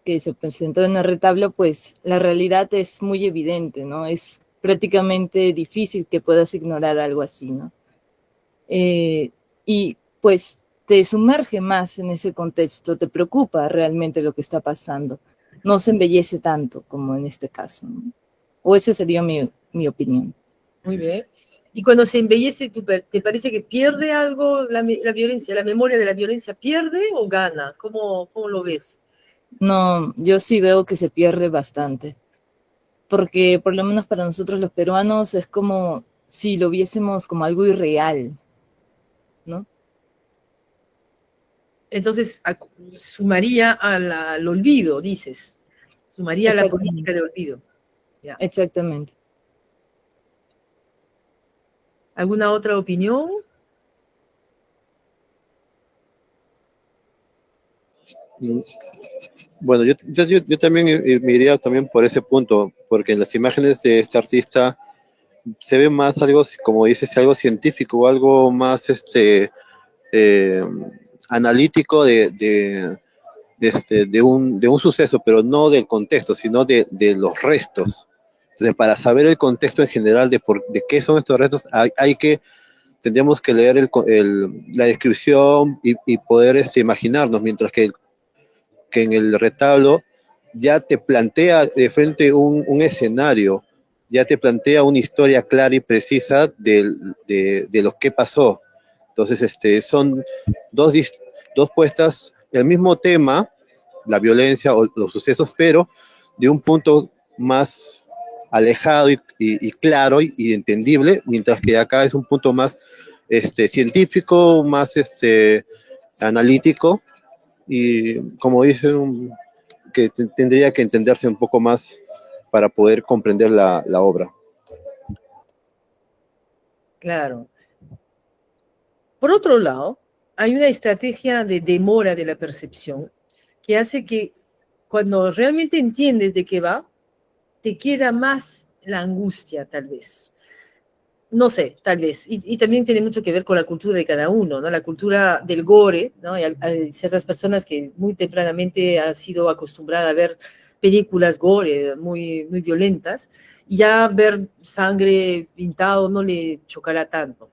que se presentó en el retablo, pues la realidad es muy evidente, ¿no? Es prácticamente difícil que puedas ignorar algo así, ¿no? Y pues te sumerge más en ese contexto, te preocupa realmente lo que está pasando, no se embellece tanto como en este caso, ¿no? O esa sería mi opinión. Muy bien. Y cuando se embellece, ¿te parece que pierde algo la violencia, la memoria de la violencia pierde o gana? ¿Cómo lo ves? No, yo sí veo que se pierde bastante, porque por lo menos para nosotros los peruanos es como si lo viésemos como algo irreal, ¿no? Entonces, sumaría al olvido, dices. Sumaría a la política Exactamente, de olvido. Ya. exactamente. ¿Alguna otra opinión? Mm, Bueno, yo también me iría también por ese punto, porque en las imágenes de este artista se ve más algo, como dices, algo científico, algo más eh, analítico de un suceso, pero no del contexto, sino de los restos. Entonces, para saber el contexto en general de qué son estos restos, tendríamos que leer la descripción y poder imaginarnos, mientras que en el retablo ya te plantea de frente un escenario, ya te plantea una historia clara y precisa de lo que pasó. Entonces, son dos, dos puestas, el mismo tema, la violencia o los sucesos, pero de un punto más alejado y claro y entendible, mientras que acá es un punto más científico, más analítico, y como dicen, que tendría que entenderse un poco más para poder comprender la obra. Claro. Por otro lado, hay una estrategia de demora de la percepción que hace que cuando realmente entiendes de qué va, te queda más la angustia, tal vez. No sé, tal vez. Y también tiene mucho que ver con la cultura de cada uno, ¿no? La cultura del gore, ¿no? Hay ciertas personas que muy tempranamente han sido acostumbradas a ver películas gore muy violentas, y ya ver sangre pintado no le chocará tanto.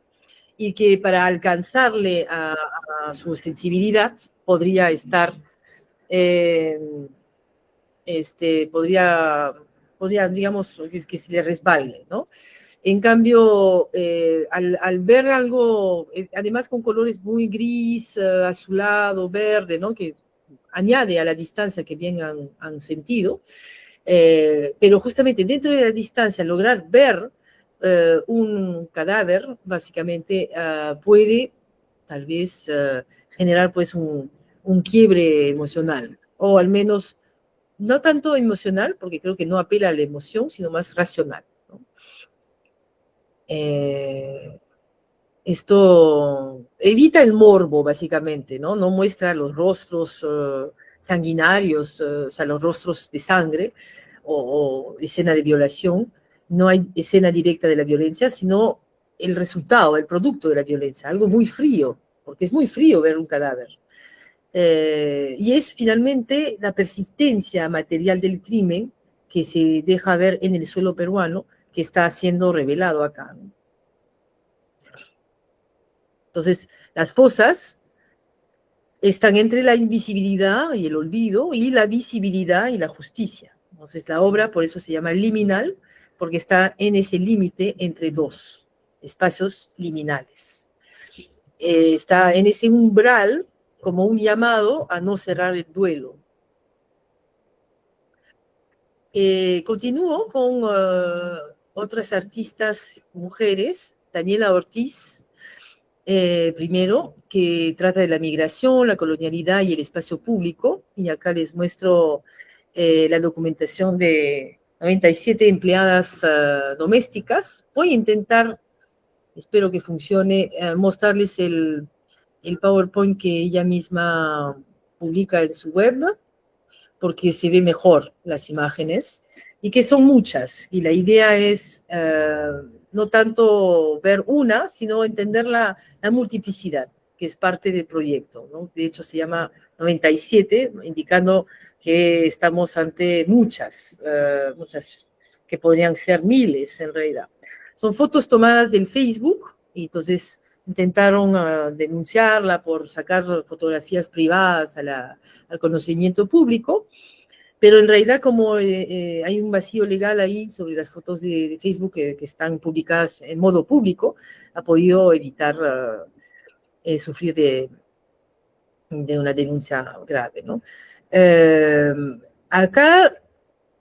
Y que para alcanzarle a su sensibilidad podría estar, eh, podría, digamos, que se le resbale, ¿no? En cambio, al ver algo, además con colores muy gris, azulado, verde, ¿no? Que añade a la distancia que bien han sentido, pero justamente dentro de la distancia lograr ver un cadáver, básicamente, puede tal vez generar pues un quiebre emocional, o al menos no tanto emocional, porque creo que no apela a la emoción, sino más racional, ¿no? Eh, Esto evita el morbo, básicamente, ¿no? No muestra los rostros sanguinarios, o sea, los rostros de sangre o escena de violación. No hay escena directa de la violencia, sino el resultado, el producto de la violencia, algo muy frío, porque es muy frío ver un cadáver. Y es finalmente la persistencia material del crimen que se deja ver en el suelo peruano que está siendo revelado acá, ¿no? Entonces, las fosas están entre la invisibilidad y el olvido y la visibilidad y la justicia. Entonces, la obra por eso se llama liminal, porque está en ese límite entre dos espacios liminales. Está en ese umbral como un llamado a no cerrar el duelo. Continúo con otras artistas mujeres, Daniela Ortiz, primero, que trata de la migración, la colonialidad y el espacio público. Y acá les muestro la documentación de 97 empleadas domésticas. Voy a intentar, espero que funcione, mostrarles el PowerPoint que ella misma publica en su web, ¿no? Porque se ve mejor las imágenes y que son muchas. Y la idea es no tanto ver una, sino entender la multiplicidad, que es parte del proyecto, ¿no? De hecho, se llama 97, indicando que estamos ante muchas que podrían ser miles en realidad. Son fotos tomadas del Facebook, y entonces intentaron denunciarla por sacar fotografías privadas al conocimiento público, pero en realidad como hay un vacío legal ahí sobre las fotos de Facebook que están publicadas en modo público, ha podido evitar sufrir de una denuncia grave, ¿no? Acá,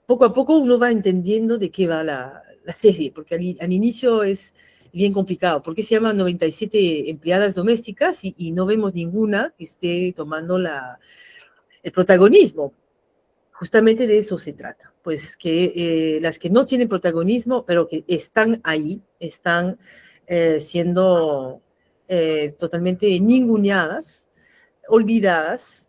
poco a poco, uno va entendiendo de qué va la serie, porque al inicio es bien complicado, porque se llaman 97 empleadas domésticas y no vemos ninguna que esté tomando el protagonismo. Justamente de eso se trata, pues que las que no tienen protagonismo, pero que están ahí, están siendo totalmente ninguneadas, olvidadas,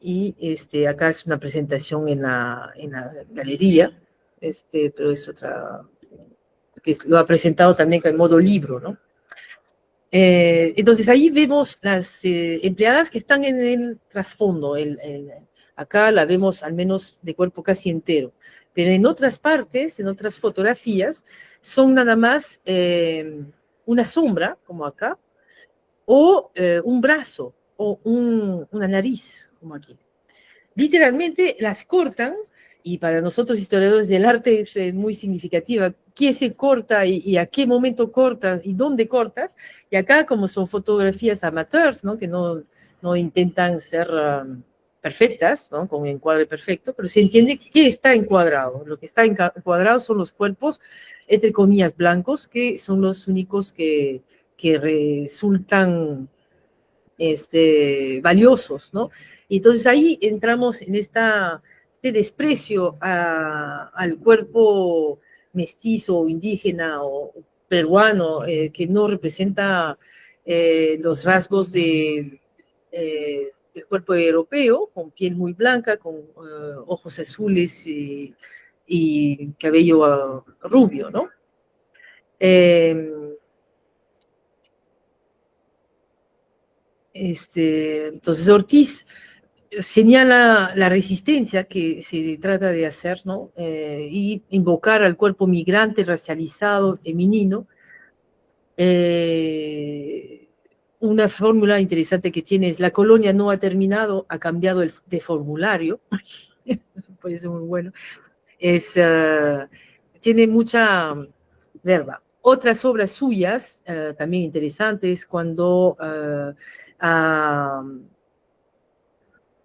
y acá es una presentación en la galería, pero es otra, que lo ha presentado también en modo libro, ¿no? Entonces ahí vemos las empleadas que están en el trasfondo, acá la vemos al menos de cuerpo casi entero, pero en otras partes, en otras fotografías, son nada más una sombra, como acá, o un brazo, o una nariz, como aquí. Literalmente las cortan, y para nosotros historiadores del arte es muy significativa, qué se corta y a qué momento cortas y dónde cortas, y acá como son fotografías amateurs, ¿no? Que no intentan ser perfectas, ¿no? Con encuadre perfecto, pero se entiende qué está encuadrado. Lo que está encuadrado son los cuerpos, entre comillas, blancos, que son los únicos que resultan valiosos, ¿no? Y entonces ahí entramos en este desprecio al cuerpo mestizo o indígena o peruano que no representa los rasgos del cuerpo europeo, con piel muy blanca, con ojos azules y cabello rubio, ¿no? Entonces Ortiz señala la resistencia que se trata de hacer, ¿no? Y invocar al cuerpo migrante, racializado, femenino. Una fórmula interesante que tiene es: la colonia no ha terminado, ha cambiado de formulario. Puede ser muy bueno. Tiene mucha verba. Otras obras suyas, también interesantes, cuando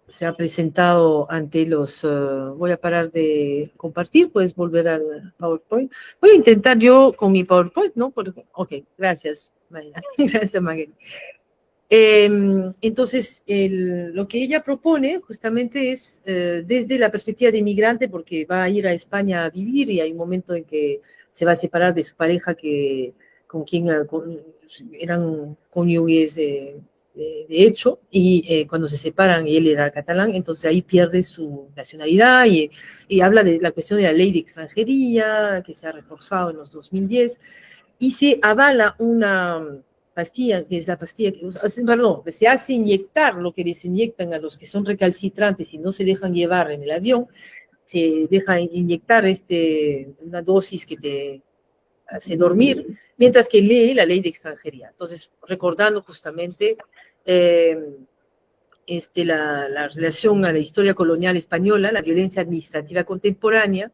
se ha presentado ante los... voy a parar de compartir, puedes volver al PowerPoint. Voy a intentar yo con mi PowerPoint, ¿no? Ok, gracias, María. Gracias, Magali. Entonces, lo que ella propone justamente es desde la perspectiva de inmigrante, porque va a ir a España a vivir y hay un momento en que se va a separar de su pareja con quien eran cónyuges de hecho, y cuando se separan y él era catalán, entonces ahí pierde su nacionalidad y habla de la cuestión de la ley de extranjería que se ha reforzado en los 2010 y se avala una pastilla, que es la pastilla que perdón, se hace inyectar lo que les inyectan a los que son recalcitrantes y no se dejan llevar en el avión, se deja inyectar una dosis que te hace dormir, mientras que lee la ley de extranjería. Entonces, recordando justamente la relación a la historia colonial española, la violencia administrativa contemporánea,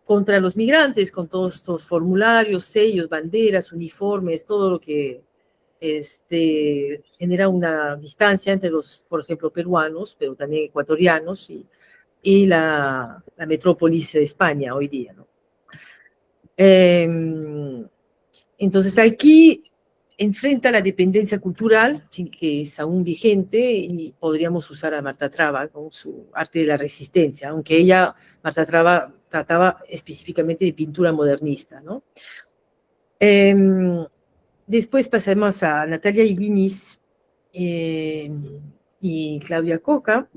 contra los migrantes, con todos estos formularios, sellos, banderas, uniformes, todo lo que genera una distancia entre los, por ejemplo, peruanos, pero también ecuatorianos y la metrópolis de España hoy día, ¿no? Entonces aquí enfrenta la dependencia cultural, que es aún vigente, y podríamos usar a Marta Traba con su arte de la resistencia, aunque Marta Traba, trataba específicamente de pintura modernista, ¿no? Después pasamos a Natalia Higuinis y Claudia Coca.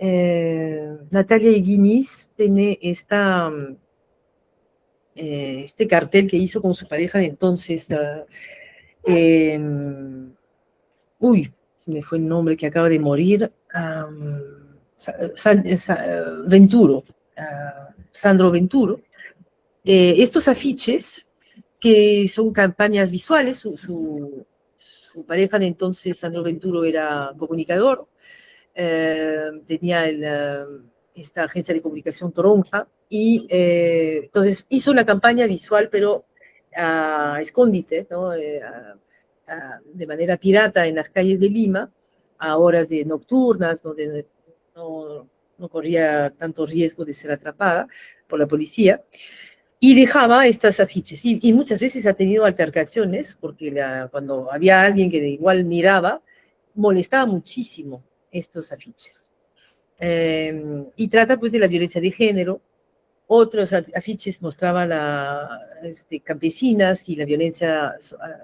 Natalia Higuinis tiene este cartel que hizo con su pareja de entonces, se me fue el nombre, que acaba de morir, Venturo. Sandro Venturo. Estos afiches, que son campañas visuales, su pareja de entonces, Sandro Venturo, era comunicador, tenía esta agencia de comunicación Toronja, y entonces hizo una campaña visual, pero a escondite, ¿no? De manera pirata en las calles de Lima, a horas de nocturnas, donde no corría tanto riesgo de ser atrapada por la policía, y dejaba estas afiches. Y muchas veces ha tenido altercaciones, porque cuando había alguien que de igual miraba, molestaba muchísimo estos afiches. Y trata pues de la violencia de género. Otros afiches mostraban a campesinas y la violencia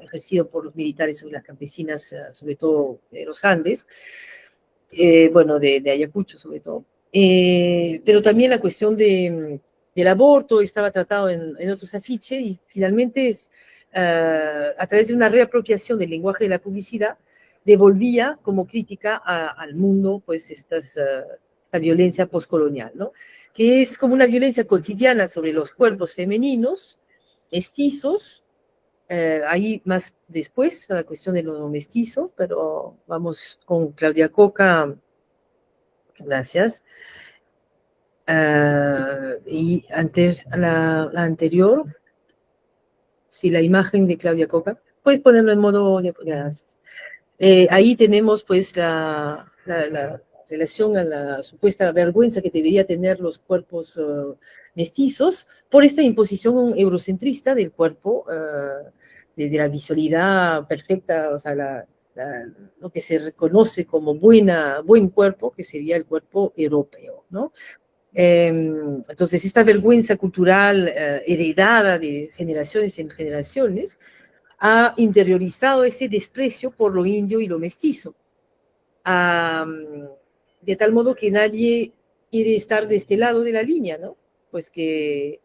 ejercida por los militares sobre las campesinas, sobre todo de los Andes, bueno, de Ayacucho sobre todo. Pero también la cuestión del aborto estaba tratado en otros afiches, y finalmente a través de una reapropiación del lenguaje de la publicidad, devolvía como crítica al mundo pues esta violencia postcolonial, ¿no? Que es como una violencia cotidiana sobre los cuerpos femeninos, mestizos, ahí más después la cuestión de lo mestizo, pero vamos con Claudia Coca, gracias. Y antes, la anterior, sí, la imagen de Claudia Coca, puedes ponerlo en modo, gracias. Ahí tenemos pues la relación a la supuesta vergüenza que debería tener los cuerpos mestizos por esta imposición eurocentrista del cuerpo, de la visualidad perfecta, o sea, lo que se reconoce como buen cuerpo, que sería el cuerpo europeo, ¿no? Entonces, esta vergüenza cultural heredada de generaciones en generaciones ha interiorizado ese desprecio por lo indio y lo mestizo, de tal modo que nadie quiere estar de este lado de la línea, ¿no? Pues que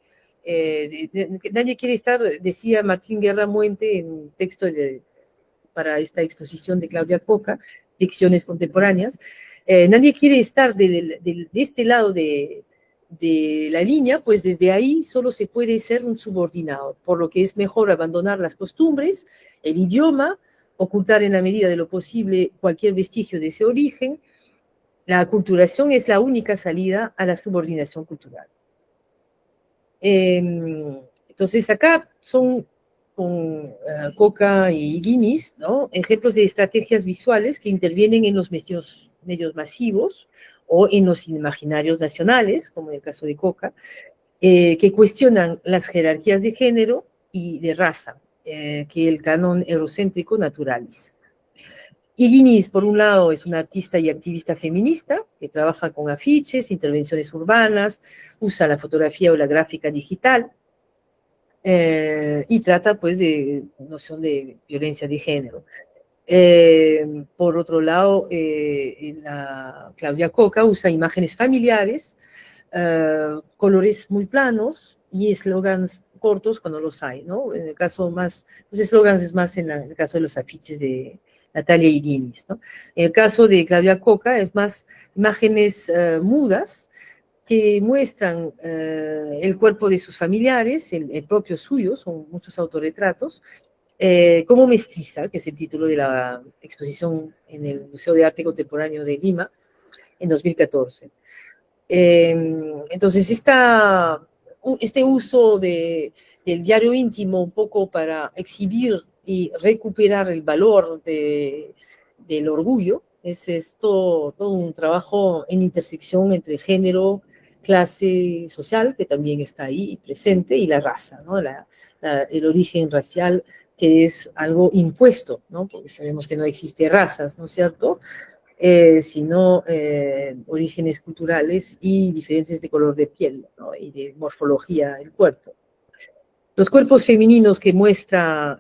nadie quiere estar, decía Martín Guerra Muente en un texto para esta exposición de Claudia Coca, Ficciones Contemporáneas, nadie quiere estar de este lado de la línea, pues desde ahí solo se puede ser un subordinado, por lo que es mejor abandonar las costumbres, el idioma, ocultar en la medida de lo posible cualquier vestigio de ese origen. La aculturación es la única salida a la subordinación cultural. Entonces acá son con Coca y Guinness, ¿no? Ejemplos de estrategias visuales que intervienen en los medios masivos o en los imaginarios nacionales, como en el caso de Coca, que cuestionan las jerarquías de género y de raza que el canon eurocéntrico naturaliza. Y Guinness, por un lado, es una artista y activista feminista que trabaja con afiches, intervenciones urbanas, usa la fotografía o la gráfica digital, y trata pues de noción de violencia de género. Por otro lado, Claudia Coca usa imágenes familiares, colores muy planos y eslogans cortos cuando los hay, ¿no? En el caso más, los eslogans es más en el caso de los afiches de Natalia y Guinness, ¿no? En el caso de Claudia Coca es más imágenes mudas, que muestran el cuerpo de sus familiares, el propio suyo, son muchos autorretratos, como Mestiza, que es el título de la exposición en el Museo de Arte Contemporáneo de Lima en 2014. Entonces, este uso del diario íntimo un poco para exhibir y recuperar el valor del orgullo, es todo un trabajo en intersección entre género, clase social, que también está ahí presente, y la raza, ¿no? El origen racial, que es algo impuesto, ¿no? Porque sabemos que no existe razas, ¿no es cierto? Sino orígenes culturales y diferencias de color de piel, ¿no? Y de morfología del cuerpo. Los cuerpos femeninos que muestra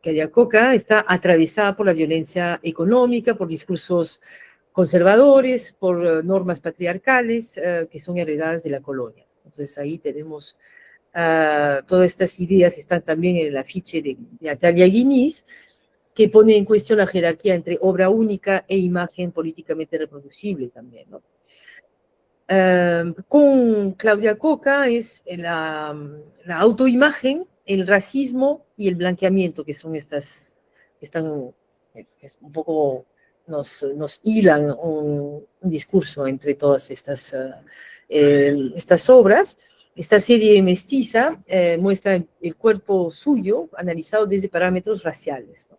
Claudia Coca está atravesada por la violencia económica, por discursos conservadores, por normas patriarcales que son heredadas de la colonia. Entonces ahí tenemos todas estas ideas, están también en el afiche de Natalia Guinness, que pone en cuestión la jerarquía entre obra única e imagen políticamente reproducible también, ¿no? Con Claudia Coca es la autoimagen, el racismo y el blanqueamiento, que son estas, están, es un poco, nos hilan un discurso entre todas estas obras. Esta serie mestiza muestra el cuerpo suyo analizado desde parámetros raciales, ¿no?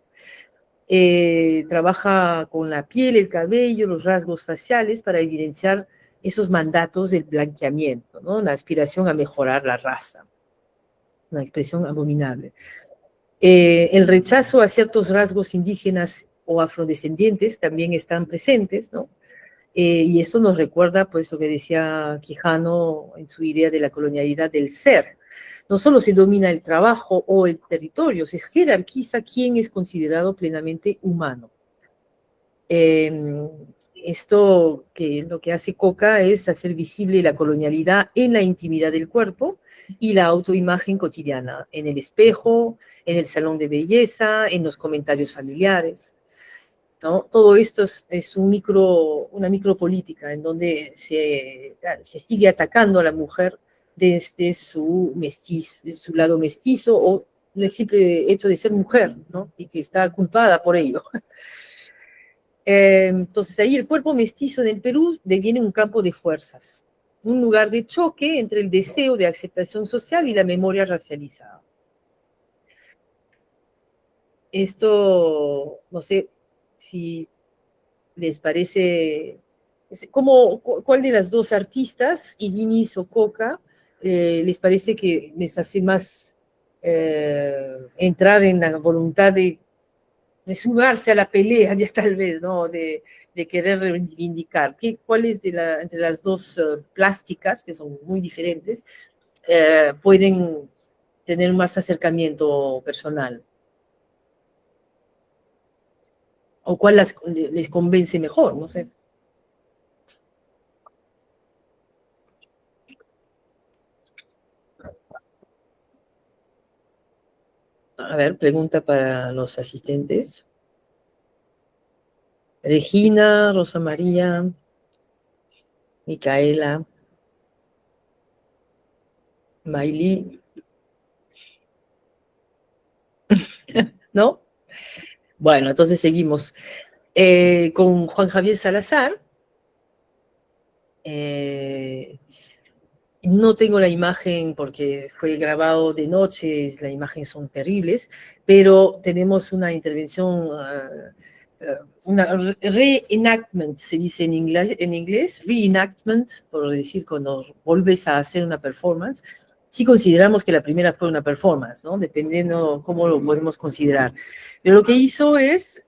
Trabaja con la piel, el cabello, los rasgos faciales para evidenciar esos mandatos del blanqueamiento, ¿no? La aspiración a mejorar la raza. Es una expresión abominable. El rechazo a ciertos rasgos indígenas o afrodescendientes también están presentes, ¿no? Y esto nos recuerda, pues, lo que decía Quijano en su idea de la colonialidad del ser. No solo se domina el trabajo o el territorio, se jerarquiza quién es considerado plenamente humano. Esto que lo que hace Coca es hacer visible la colonialidad en la intimidad del cuerpo y la autoimagen cotidiana, en el espejo, en el salón de belleza, en los comentarios familiares, ¿no? Todo esto es una micropolítica en donde se sigue atacando a la mujer desde de su lado mestizo o el simple hecho de ser mujer, ¿no? Y que está culpada por ello. Entonces ahí el cuerpo mestizo en el Perú deviene un campo de fuerzas, un lugar de choque entre el deseo de aceptación social y la memoria racializada. Esto, no sé si les parece, ¿cuál de las dos artistas, Ilinis o Coca, les parece que les hace más entrar en la voluntad de sumarse a la pelea, ya tal vez, ¿no? De querer reivindicar. ¿Cuál es entre las dos plásticas, que son muy diferentes, pueden tener más acercamiento personal? ¿O cuál les convence mejor? No sé. A ver, pregunta para los asistentes. Regina, Rosa María, Micaela, Maylí. ¿No? Bueno, entonces seguimos. Con Juan Javier Salazar. No tengo la imagen porque fue grabado de noche, las imágenes son terribles, pero tenemos una intervención, una reenactment, se dice en inglés, reenactment, por decir cuando vuelves a hacer una performance. Sí consideramos que la primera fue una performance, ¿no? Dependiendo cómo lo podemos considerar. Pero lo que hizo es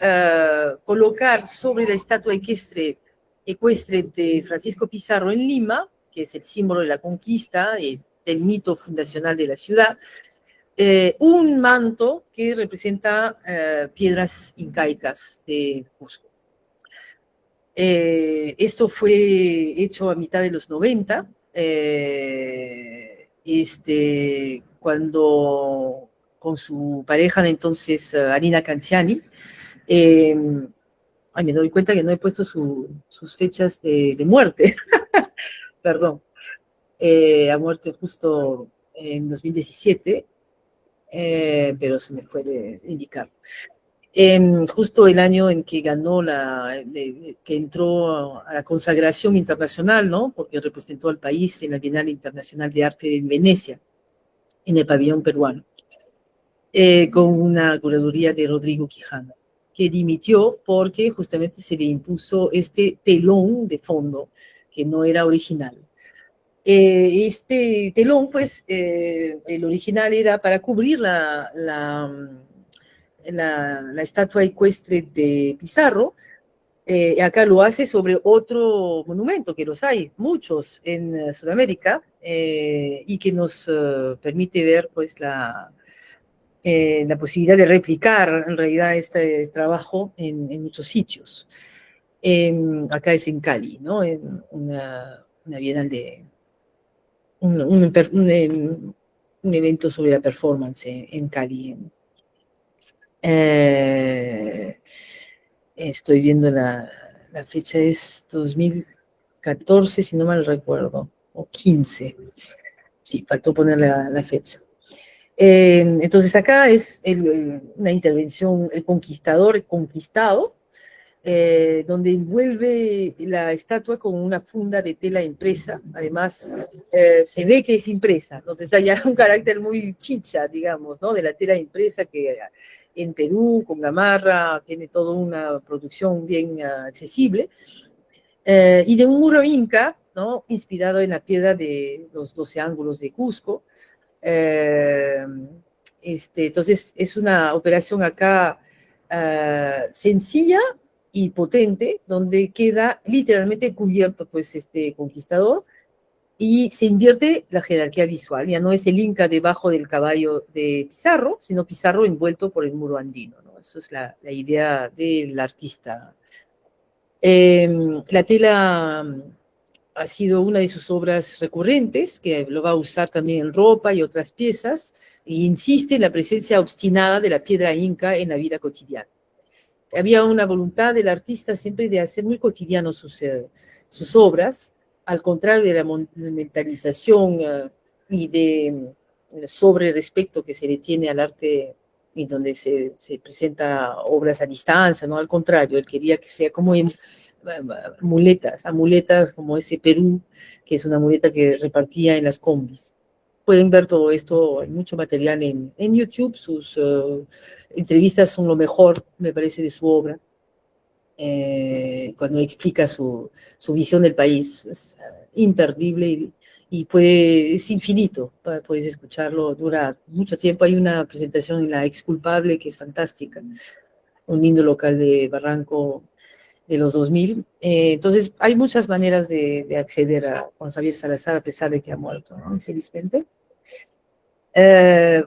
colocar sobre la estatua ecuestre de Francisco Pizarro en Lima, que es el símbolo de la conquista, del mito fundacional de la ciudad, un manto que representa piedras incaicas de Cusco. Esto fue hecho a mitad de los 90, cuando con su pareja entonces, Arina Canciani, me doy cuenta que no he puesto sus fechas de muerte, perdón, ha muerto justo en 2017, pero se me puede indicar. Justo el año en que ganó que entró a la consagración internacional, ¿no? Porque representó al país en la Bienal Internacional de Arte en Venecia, en el pabellón peruano, con una curaduría de Rodrigo Quijano, que dimitió porque justamente se le impuso este telón de fondo que no era original. Este telón, pues, el original era para cubrir la estatua ecuestre de Pizarro. Acá lo hace sobre otro monumento, que los hay muchos en Sudamérica, y que nos permite ver, pues, la posibilidad de replicar en realidad este trabajo en muchos sitios. Acá es en Cali, ¿no? En una bienal de un evento sobre la performance en Cali. Estoy viendo la fecha, es 2014, 14, si no mal recuerdo, o 15. Sí, faltó poner la fecha. Entonces acá es una intervención, el conquistador, el conquistado, donde envuelve la estatua con una funda de tela impresa. Además, se ve que es impresa, entonces hay un carácter muy chicha, digamos, ¿no? De la tela impresa que en Perú, con gamarra, tiene toda una producción bien accesible. Y de un muro inca, ¿no? Inspirado en la piedra de los 12 ángulos de Cusco. Eh, entonces, es una operación acá sencilla y potente, donde queda literalmente cubierto, pues, este conquistador, y se invierte la jerarquía visual. Ya no es el Inca debajo del caballo de Pizarro, sino Pizarro envuelto por el muro andino, ¿no? Eso es la idea del artista. La tela ha sido una de sus obras recurrentes, que lo va a usar también en ropa y otras piezas, e insiste en la presencia obstinada de la piedra inca en la vida cotidiana. Había una voluntad del artista siempre de hacer muy cotidianos sus obras, al contrario de la monumentalización y de sobre respeto que se le tiene al arte y donde se presenta obras a distancia, ¿no? Al contrario, él quería que sea como amuletas como ese Perú, que es una amuleta que repartía en las combis. Pueden ver todo esto, hay mucho material en YouTube, sus entrevistas son lo mejor, me parece, de su obra, cuando explica su visión del país, es imperdible y es infinito, puedes escucharlo, dura mucho tiempo. Hay una presentación en la Exculpable que es fantástica, un lindo local de Barranco de los 2000. Entonces, hay muchas maneras de acceder a Juan Javier Salazar, a pesar de que ha muerto, ¿no? Infelizmente.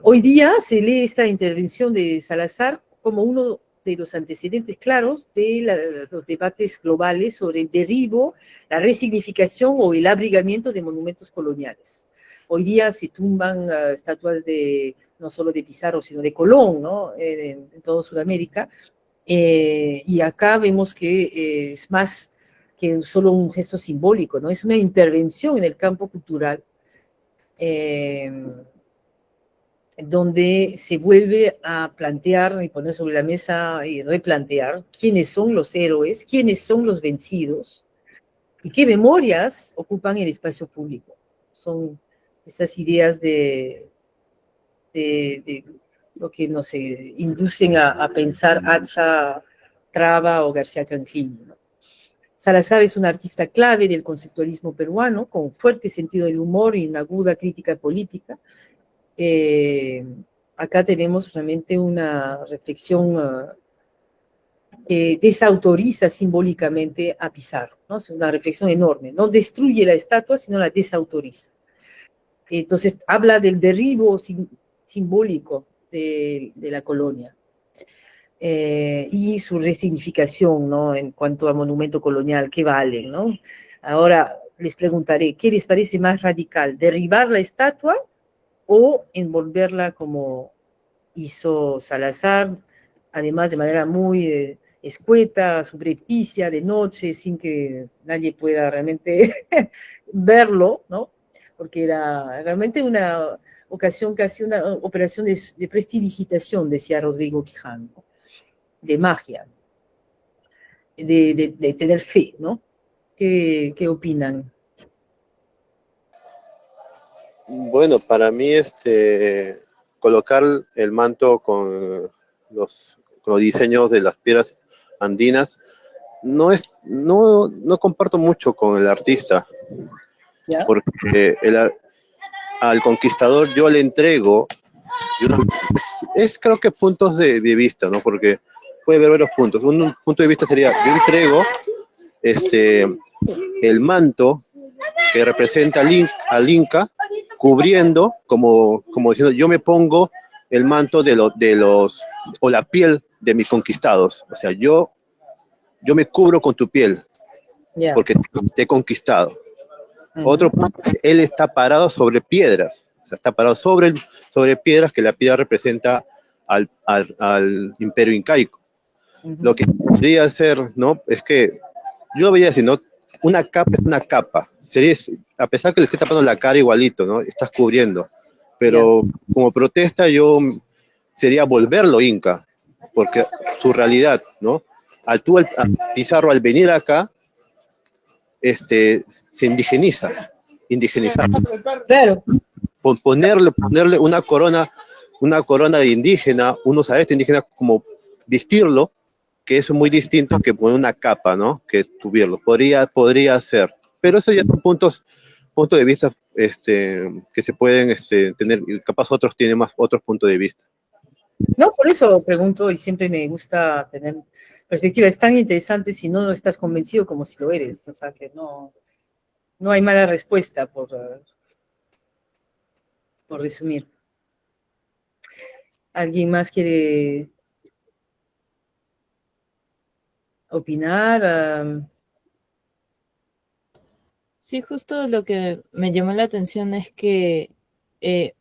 Hoy día se lee esta intervención de Salazar como uno de los antecedentes claros de los debates globales sobre el derribo, la resignificación o el abrigamiento de monumentos coloniales. Hoy día se tumban estatuas no solo de Pizarro, sino de Colón, ¿no? En toda Sudamérica. Y acá vemos que es más que solo un gesto simbólico, ¿no? Es una intervención en el campo cultural, donde se vuelve a plantear y poner sobre la mesa y replantear quiénes son los héroes, quiénes son los vencidos y qué memorias ocupan el espacio público. Son esas ideas de lo que nos inducen a pensar Hacha, Traba o García Canclini, ¿no? Salazar es un artista clave del conceptualismo peruano, con fuerte sentido del humor y una aguda crítica política. Acá tenemos realmente una reflexión que desautoriza simbólicamente a Pizarro, ¿no? Es una reflexión enorme, no destruye la estatua, sino la desautoriza. Entonces habla del derribo simbólico de la colonia y su resignificación, ¿no? En cuanto a monumento colonial, ¿qué vale, no? Ahora les preguntaré, ¿qué les parece más radical? ¿Derribar la estatua o envolverla como hizo Salazar, además de manera muy escueta, subrepticia, de noche, sin que nadie pueda realmente verlo, ¿no? Porque era realmente una ocasión, casi una operación de prestidigitación, decía Rodrigo Quijano, ¿no? De magia, de tener fe, ¿no? ¿Qué opinan? Bueno, para mí colocar el manto con los diseños de las piedras andinas no comparto mucho con el artista, ¿Ya? porque al conquistador yo le entrego, creo que puntos de vista, ¿no? Porque puede haber varios puntos. Un punto de vista sería, yo entrego el manto que representa al Inca, cubriendo, como diciendo, yo me pongo el manto o la piel de mis conquistados. O sea, yo me cubro con tu piel, Yeah. porque te he conquistado. Otro punto, él está parado sobre piedras, o sea, está parado sobre piedras, que la piedra representa al imperio incaico. Lo que podría hacer, ¿no? Es que yo lo veía así, ¿no? una capa es una capa. A pesar que le esté tapando la cara igualito, ¿no? Estás cubriendo. Pero como protesta sería volverlo inca, porque su realidad, ¿no? Pizarro al venir acá, se indigenizar. Claro. Ponerle una corona de indígena, unos aretes indígenas, como vestirlo, que es muy distinto que poner una capa, ¿no? Que tuviera. Podría ser. Pero eso ya son puntos de vista que se pueden tener, y capaz otros tienen más otros puntos de vista. No, por eso pregunto y siempre me gusta tener perspectiva. Es tan interesante si no estás convencido como si lo eres. O sea, que no hay mala respuesta por resumir. ¿Alguien más quiere opinar? Sí, justo lo que me llamó la atención es que,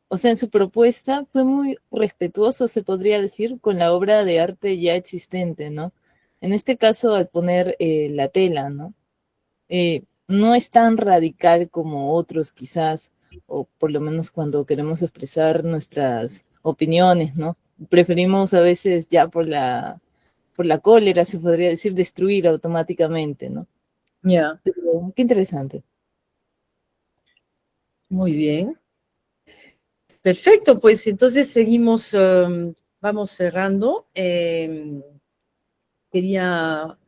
o sea, en su propuesta fue muy respetuoso, se podría decir, con la obra de arte ya existente, ¿no? En este caso, al poner la tela, ¿no? No es tan radical como otros quizás, o por lo menos cuando queremos expresar nuestras opiniones, ¿no? Preferimos a veces ya por la cólera, se podría decir, destruir automáticamente, ¿no? Ya. Pero, qué interesante. Muy bien. Perfecto, pues entonces seguimos, vamos cerrando. Quería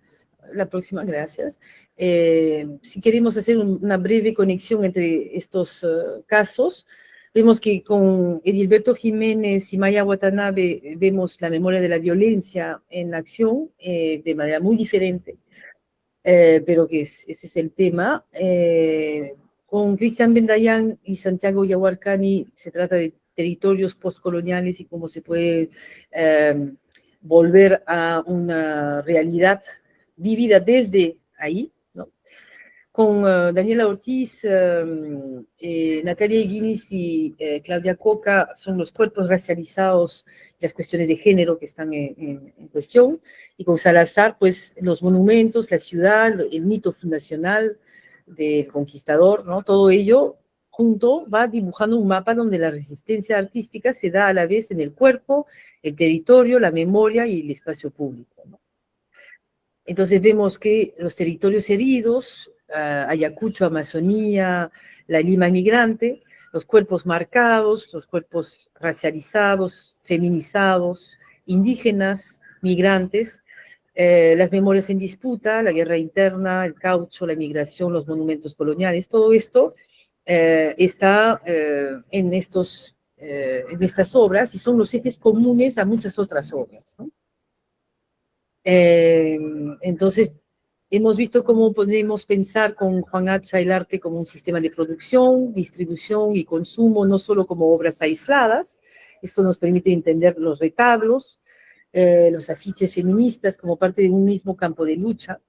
la próxima, gracias. Si queremos hacer una breve conexión entre estos casos, vemos que con Edilberto Jiménez y Maya Watanabe vemos la memoria de la violencia en acción de manera muy diferente, pero que ese es el tema. Con Cristian Bendayán y Santiago Yahuarcani se trata de territorios postcoloniales y cómo se puede volver a una realidad vivida desde ahí, ¿no? Con Daniela Ortiz, Natalia Guinness y Claudia Coca son los cuerpos racializados, las cuestiones de género que están en cuestión, y con Salazar, pues los monumentos, la ciudad, el mito fundacional del conquistador, ¿no? Todo ello junto va dibujando un mapa donde la resistencia artística se da a la vez en el cuerpo, el territorio, la memoria y el espacio público, ¿no? Entonces vemos que los territorios heridos, Ayacucho, Amazonía, la Lima migrante, los cuerpos marcados, los cuerpos racializados, feminizados, indígenas, migrantes, las memorias en disputa, la guerra interna, el caucho, la migración, los monumentos coloniales, todo esto está en estas obras y son los ejes comunes a muchas otras obras, ¿no? Entonces, hemos visto cómo podemos pensar con Juan Hacha el arte como un sistema de producción, distribución y consumo, no solo como obras aisladas. Esto nos permite entender los retablos, los afiches feministas como parte de un mismo campo de lucha,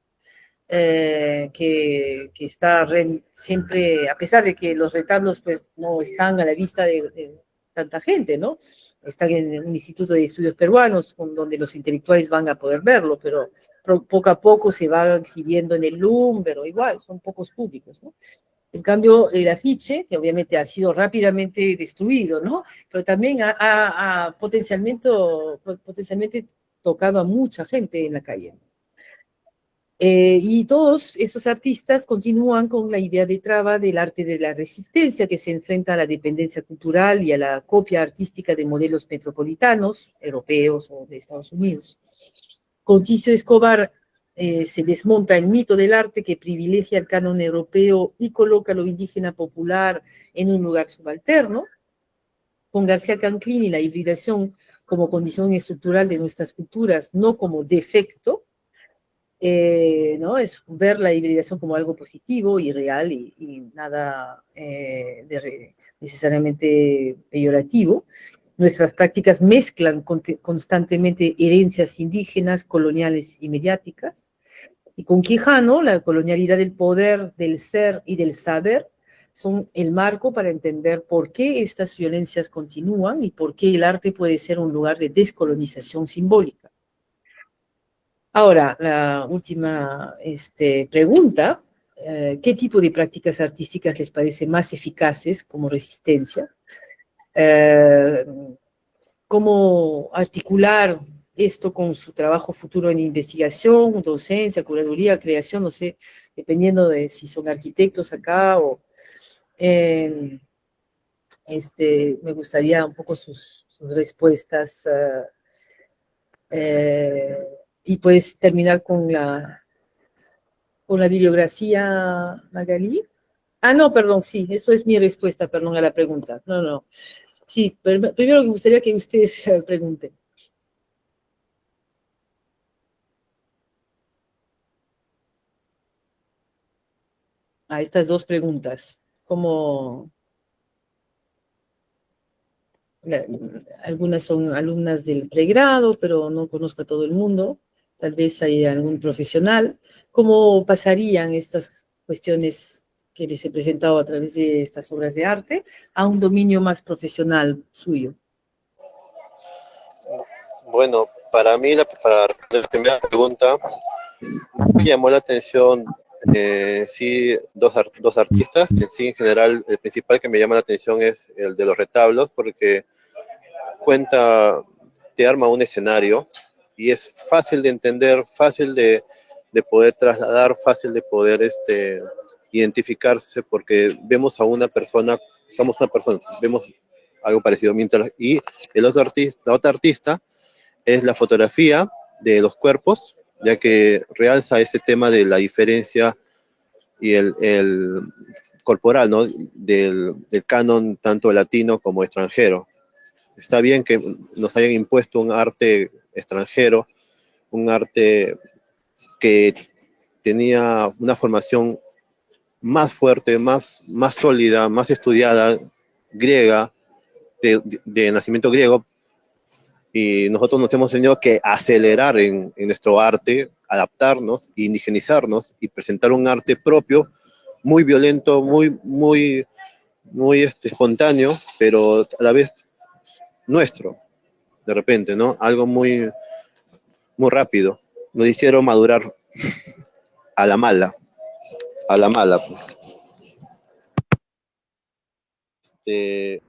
que está siempre, a pesar de que los retablos pues no están a la vista de tanta gente, ¿no? Están en un instituto de estudios peruanos, donde los intelectuales van a poder verlo, pero poco a poco se va exhibiendo en el LUM, pero igual, son pocos públicos, ¿no? En cambio, el afiche, que obviamente ha sido rápidamente destruido, ¿no? Pero también ha potencialmente tocado a mucha gente en la calle. Y todos esos artistas continúan con la idea de traba del arte de la resistencia, que se enfrenta a la dependencia cultural y a la copia artística de modelos metropolitanos, europeos o de Estados Unidos. Con Ticio Escobar se desmonta el mito del arte que privilegia el canon europeo y coloca lo indígena popular en un lugar subalterno. Con García Canclini la hibridación como condición estructural de nuestras culturas, no como defecto, ¿no? Es ver la hibridación como algo positivo y real y nada necesariamente peyorativo. Nuestras prácticas mezclan constantemente herencias indígenas, coloniales y mediáticas. Y con Quijano, la colonialidad del poder, del ser y del saber son el marco para entender por qué estas violencias continúan y por qué el arte puede ser un lugar de descolonización simbólica. Ahora, la última pregunta, qué tipo de prácticas artísticas les parece más eficaces como resistencia, eh, cómo articular esto con su trabajo futuro en investigación, docencia, curaduría, creación, no sé, dependiendo de si son arquitectos acá o... eh, me gustaría un poco sus respuestas eh, y pues terminar con la bibliografía, Magali. Ah, no, perdón, sí, esto es mi respuesta, perdón, a la pregunta. No, no. Sí, primero me gustaría que ustedes pregunten a estas dos preguntas. Como la- algunas son alumnas del pregrado, pero no conozco a todo el mundo. Tal vez hay algún profesional. ¿Cómo pasarían estas cuestiones que les he presentado a través de estas obras de arte a un dominio más profesional suyo? Bueno, para mí, para la primera pregunta, me llamó la atención, sí, dos artistas, que sí, en general, el principal que me llama la atención es el de los retablos, porque cuenta, te arma un escenario y es fácil de entender, fácil de poder trasladar, fácil de poder identificarse, porque vemos a una persona, somos una persona, vemos algo parecido. Mientras, y el otro artista, la otra artista es la fotografía de los cuerpos, ya que realza ese tema de la diferencia y el corporal, ¿no? Del canon tanto latino como extranjero. Está bien que nos hayan impuesto un arte extranjero, un arte que tenía una formación más fuerte, más sólida, más estudiada, griega, de nacimiento griego, y nosotros nos hemos tenido que acelerar en nuestro arte, adaptarnos, indigenizarnos y presentar un arte propio, muy violento, muy espontáneo, pero a la vez nuestro, de repente, ¿no? Algo muy rápido. Nos hicieron madurar a la mala, a la mala. Este,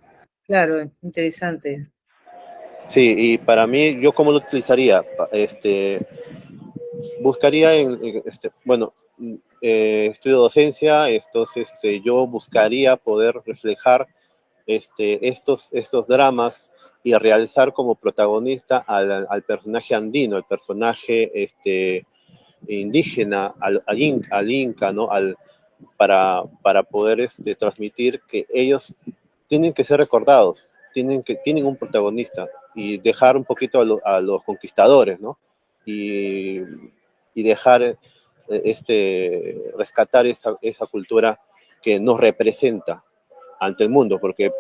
Claro, interesante. sí, y para mí, ¿yo cómo lo utilizaría? Buscaría bueno, estudio docencia, entonces yo buscaría poder reflejar estos dramas y realizar como protagonista al personaje andino, el personaje indígena, al inca, ¿no? Para poder transmitir que ellos tienen que ser recordados, tienen un protagonista y dejar un poquito a los conquistadores, ¿no? Y, y dejar, rescatar esa cultura que nos representa ante el mundo, porque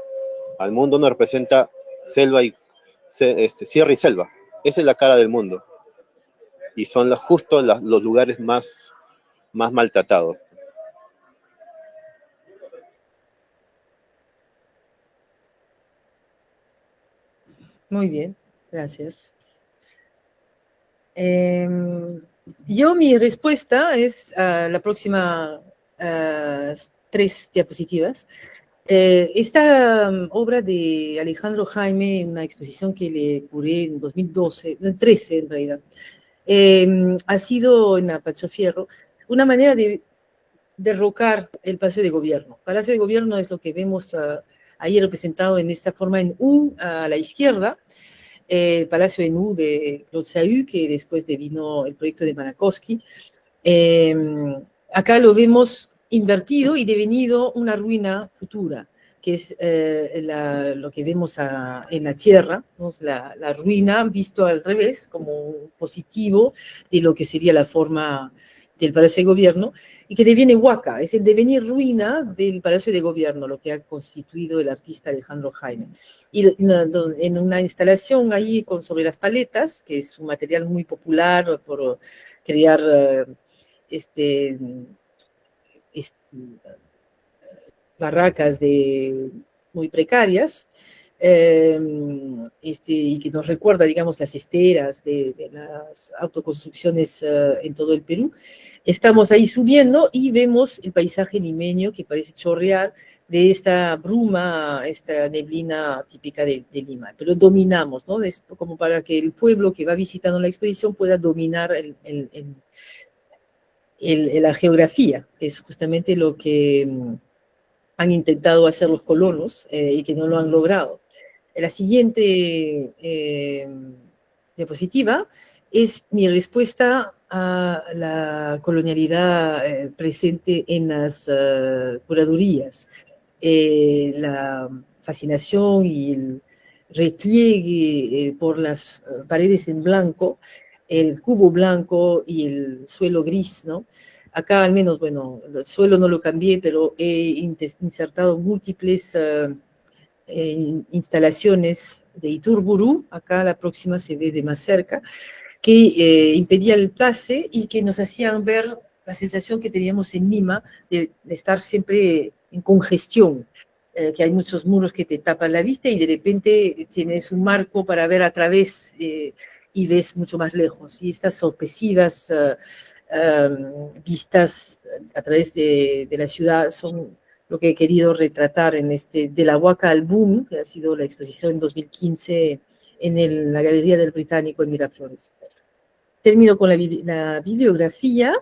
al mundo nos representa selva y sierra y selva. Esa es la cara del mundo y son justo los lugares más maltratados. Muy bien, gracias. Eh, mi respuesta es la próxima 3 diapositivas. Esta obra de Alejandro Jaime, una exposición que le curé en 2012, 13 en realidad, ha sido en Apacho Fierro una manera de derrocar el Palacio de Gobierno. Palacio de Gobierno es lo que vemos ahí representado en esta forma en U a la izquierda, el Palacio en U de Claude Sahu, que después devino el proyecto de Marakowski. Eh, Acá lo vemos invertido y devenido una ruina futura, que es lo que vemos en la Tierra, ¿no? La ruina visto al revés, como positivo de lo que sería la forma del Palacio de Gobierno, y que deviene Huaca, es el devenir ruina del Palacio de Gobierno, lo que ha constituido el artista Alejandro Jaime. Y en una instalación ahí sobre las paletas, que es un material muy popular por crear este, este, barracas muy precarias, y que nos recuerda, digamos, las esteras de las autoconstrucciones en todo el Perú. Estamos ahí subiendo y vemos el paisaje limeño que parece chorrear de esta bruma, esta neblina típica de Lima, pero dominamos, ¿no? Es como para que el pueblo que va visitando la exposición pueda dominar la geografía, que es justamente lo que han intentado hacer los colonos y que no lo han logrado. La siguiente diapositiva es mi respuesta a la colonialidad presente en las curadurías. La fascinación y el repliegue por las paredes en blanco, el cubo blanco y el suelo gris, ¿no? Acá al menos, bueno, el suelo no lo cambié, pero he insertado múltiples instalaciones de Iturburu, acá la próxima se ve de más cerca, que impedía el pase y que nos hacían ver la sensación que teníamos en Lima de estar siempre en congestión, que hay muchos muros que te tapan la vista y de repente tienes un marco para ver a través y ves mucho más lejos. Y estas sorpresivas vistas a través de la ciudad son lo que he querido retratar en de la Huaca al Boom, que ha sido la exposición en 2015 en la Galería del Británico en Miraflores. Termino con la bibliografía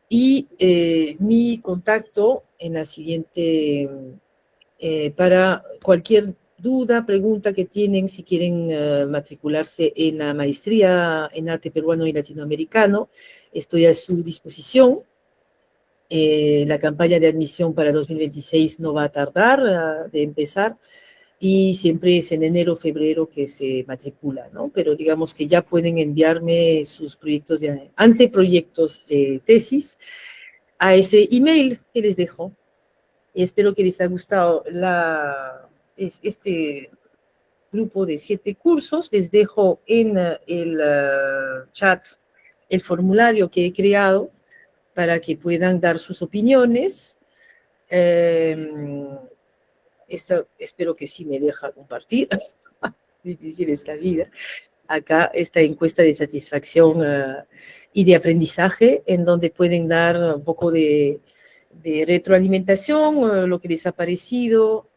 y mi contacto en la siguiente, para cualquier duda, pregunta que tienen, si quieren matricularse en la maestría en arte peruano y latinoamericano, estoy a su disposición. La campaña de admisión para 2026 no va a tardar de empezar y siempre es en enero, febrero que se matricula, ¿no? Pero digamos que ya pueden enviarme sus proyectos anteproyectos de tesis a ese email que les dejo. Y espero que les haya gustado este grupo de 7 cursos. Les dejo en el chat el formulario que he creado para que puedan dar sus opiniones. Espero que sí me deja compartir. Difícil es la vida. Acá esta encuesta de satisfacción y de aprendizaje, en donde pueden dar un poco de retroalimentación, lo que les ha parecido,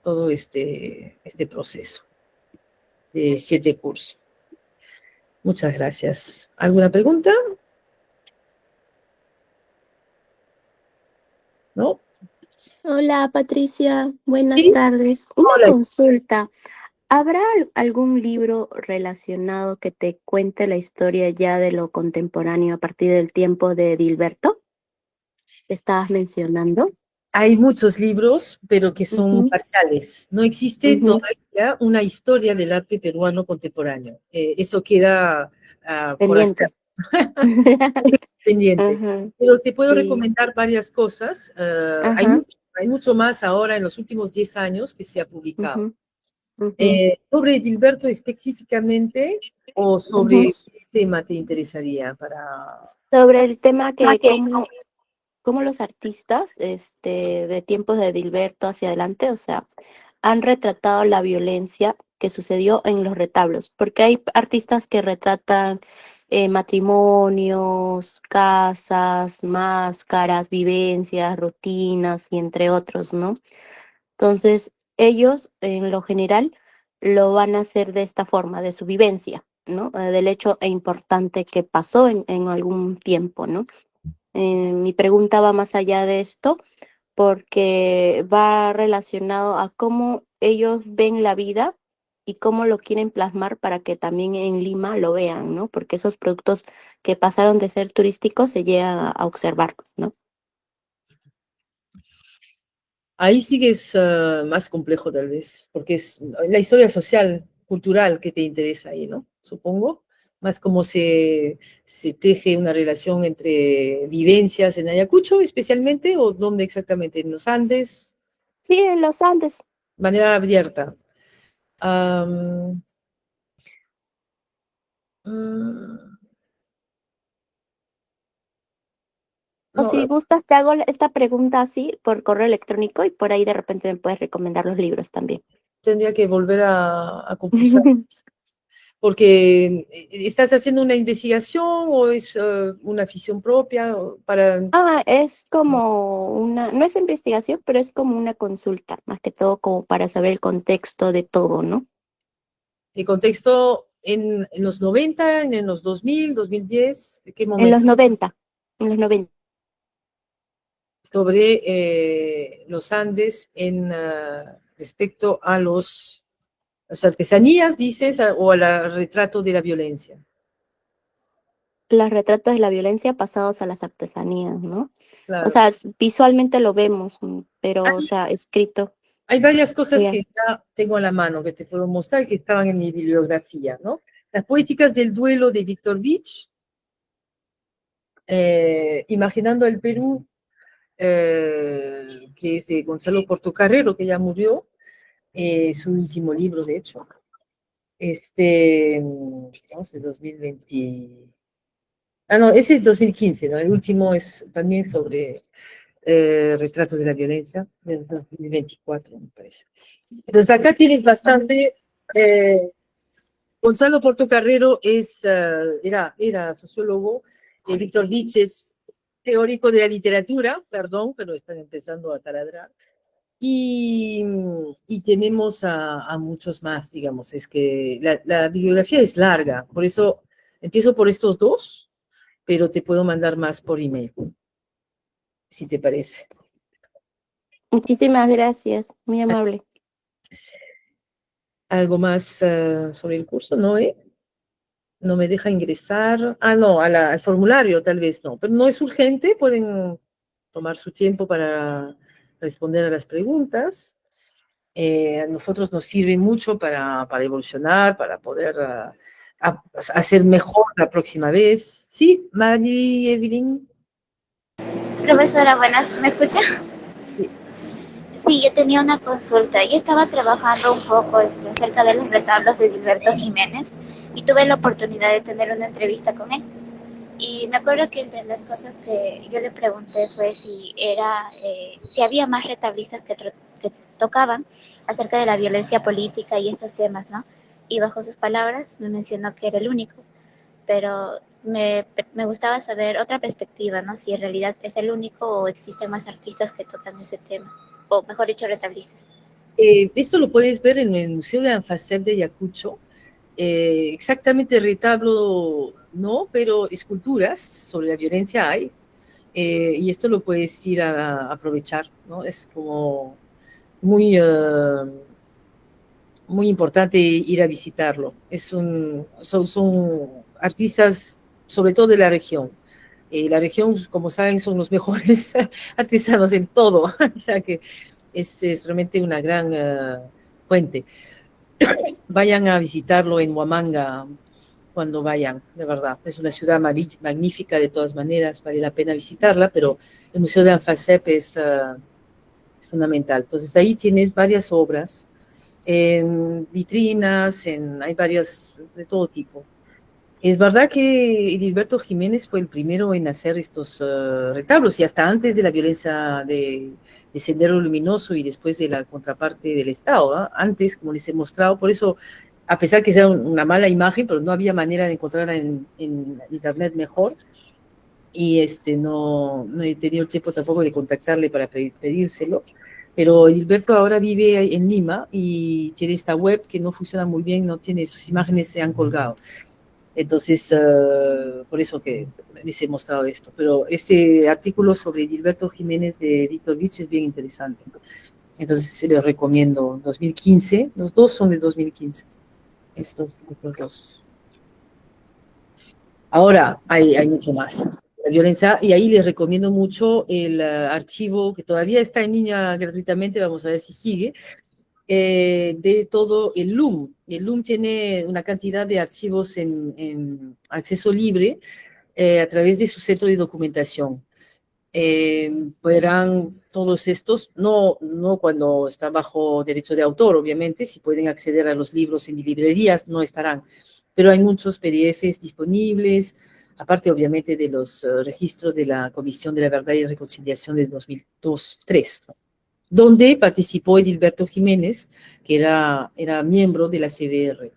todo este proceso de 7 cursos. Muchas gracias. ¿Alguna pregunta? ¿No? Hola Patricia, buenas ¿Sí? tardes. Una Hola. consulta. ¿Habrá algún libro relacionado que te cuente la historia ya de lo contemporáneo a partir del tiempo de Dilberto? ¿Estabas mencionando? Hay muchos libros, pero que son Ujú, parciales. No existe ujú. todavía una historia del arte peruano contemporáneo. Eso queda por hacer. Pendiente. Pendiente. Ajá, Pero te puedo sí. recomendar varias cosas. Ajá. Hay mucho más ahora en los últimos 10 años que se ha publicado. Ujú, ujú, ¿Sobre Dilberto específicamente o ujú. sobre qué tema te interesaría para... Sobre el tema que cómo los artistas de tiempos de Dilberto hacia adelante, o sea, han retratado la violencia que sucedió en los retablos, porque hay artistas que retratan matrimonios, casas, máscaras, vivencias, rutinas y entre otros, ¿no? Entonces, ellos en lo general lo van a hacer de esta forma, de su vivencia, ¿no? Del hecho importante que pasó en algún tiempo, ¿no? Mi pregunta va más allá de esto porque va relacionado a cómo ellos ven la vida y cómo lo quieren plasmar para que también en Lima lo vean, ¿no? Porque esos productos que pasaron de ser turísticos se llegan a observar, ¿no? Ahí sí que es más complejo tal vez, porque es la historia social, cultural que te interesa ahí, ¿no? Supongo. Más como se teje una relación entre vivencias en Ayacucho especialmente, o dónde exactamente, en los Andes, Sí, en los Andes. de manera abierta. Am, mm, O no, si gustas, te hago esta pregunta así por correo electrónico y por ahí de repente me puedes recomendar los libros también. tendría que volver a compulsar, porque ¿estás haciendo una investigación o es una afición propia para Es como no es investigación, pero es como una consulta, más que todo como para saber el contexto de todo, ¿no? el contexto en los 90, en los 2000, 2010, ¿de qué En momento? los 90, en los 90. Sobre los Andes respecto a las artesanías, dices, o al retrato de la violencia. Los retratos de la violencia pasados a las artesanías, ¿no? O Claro. sea, visualmente lo vemos, pero, o Hay, sea, escrito. hay varias cosas Ya. que ya tengo a la mano que te puedo mostrar que estaban en mi bibliografía, ¿no? Las poéticas del duelo de Víctor Vich, Imaginando el Perú, que es de Gonzalo Portocarrero, que ya murió, su último libro, de hecho. Estamos en 2020. Ah, no, ese es 2015, ¿no? El último es también sobre retratos de la violencia, del 2024, me parece. Entonces acá tienes bastante. Gonzalo Portocarrero era sociólogo, Víctor Vich es teórico de la literatura, perdón, pero están empezando a taladrar. Y, y tenemos a muchos más, digamos, es que la bibliografía es larga, por eso empiezo por estos dos, pero te puedo mandar más por email, si te parece. Muchísimas gracias, muy amable. ¿Algo más sobre el curso? ¿No, no me deja ingresar? Ah, no, al formulario tal vez no, pero no es urgente, pueden tomar su tiempo para responder a las preguntas. A nosotros nos sirve mucho para evolucionar, para poder hacer mejor la próxima vez. ¿Sí, Mari Evelyn? Profesora, buenas, ¿me escucha? Sí. Sí, yo tenía una consulta. Yo estaba trabajando un poco acerca de los retablos de Gilberto Jiménez y tuve la oportunidad de tener una entrevista con él. Y me acuerdo que entre las cosas que yo le pregunté fue si había más retablistas que tocaban acerca de la violencia política y estos temas, ¿no? Y bajo sus palabras me mencionó que era el único, pero me gustaba saber otra perspectiva, ¿no? Si en realidad es el único o existen más artistas que tocan ese tema, o mejor dicho, retablistas. Esto lo puedes ver en el Museo de Anfasep de Ayacucho. Exactamente retablo no, pero esculturas sobre la violencia hay. Y esto lo puedes ir a aprovechar, ¿no? Es como muy, muy importante ir a visitarlo. Son artistas, sobre todo de la región. La región, como saben, son los mejores artesanos en todo, o sea que es realmente una gran fuente. Vayan a visitarlo en Huamanga cuando vayan, de verdad. Es una ciudad magnífica de todas maneras, vale la pena visitarla, pero el Museo de Anfasep es fundamental. Entonces ahí tienes varias obras en vitrinas, hay varias de todo tipo. Es verdad que Edilberto Jiménez fue el primero en hacer estos retablos y hasta antes de la violencia de Sendero Luminoso y después de la contraparte del Estado, ¿eh? Antes, como les he mostrado, por eso, a pesar que sea una mala imagen, pero no había manera de encontrarla en internet mejor y no he tenido el tiempo tampoco de contactarle para pedírselo. Pero Edilberto ahora vive en Lima y tiene esta web que no funciona muy bien, no tiene, sus imágenes se han colgado. Entonces, por eso que les he mostrado esto. Pero este artículo sobre Gilberto Jiménez de Víctor Vich es bien interesante. Entonces, se les recomiendo 2015. Los dos son de 2015. Estos dos. Ahora hay mucho más. La violencia, y ahí les recomiendo mucho el archivo que todavía está en línea gratuitamente, vamos a ver si sigue, de todo el LUM. El LUM tiene una cantidad de archivos en acceso libre a través de su centro de documentación. Podrán todos estos, no cuando están bajo derecho de autor, obviamente, si pueden acceder a los libros en librerías, no estarán, pero hay muchos PDFs disponibles, aparte obviamente de los registros de la Comisión de la Verdad y Reconciliación del 2002-3, ¿no? Donde participó Edilberto Jiménez, que era miembro de la CDR.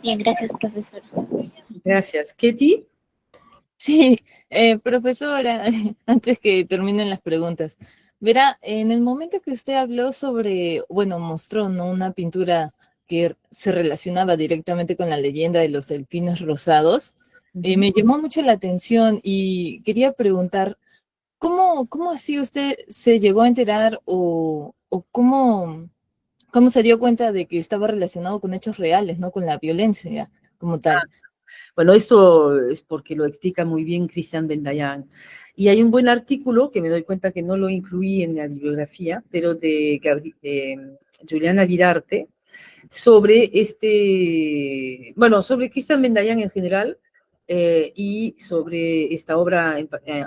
Bien, gracias, profesor. Gracias. Ketty. Sí, profesora, antes que terminen las preguntas, verá, en el momento que usted habló sobre, bueno, mostró, ¿no?, una pintura que se relacionaba directamente con la leyenda de los delfines rosados, me llamó mucho la atención y quería preguntar, ¿cómo así usted se llegó a enterar o cómo se dio cuenta de que estaba relacionado con hechos reales, ¿no?, con la violencia como tal? Bueno, esto es porque lo explica muy bien Cristian Bendayan. Y hay un buen artículo que me doy cuenta que no lo incluí en la bibliografía, pero de Juliana Vidarte, sobre sobre Cristian Bendayan en general, y sobre esta obra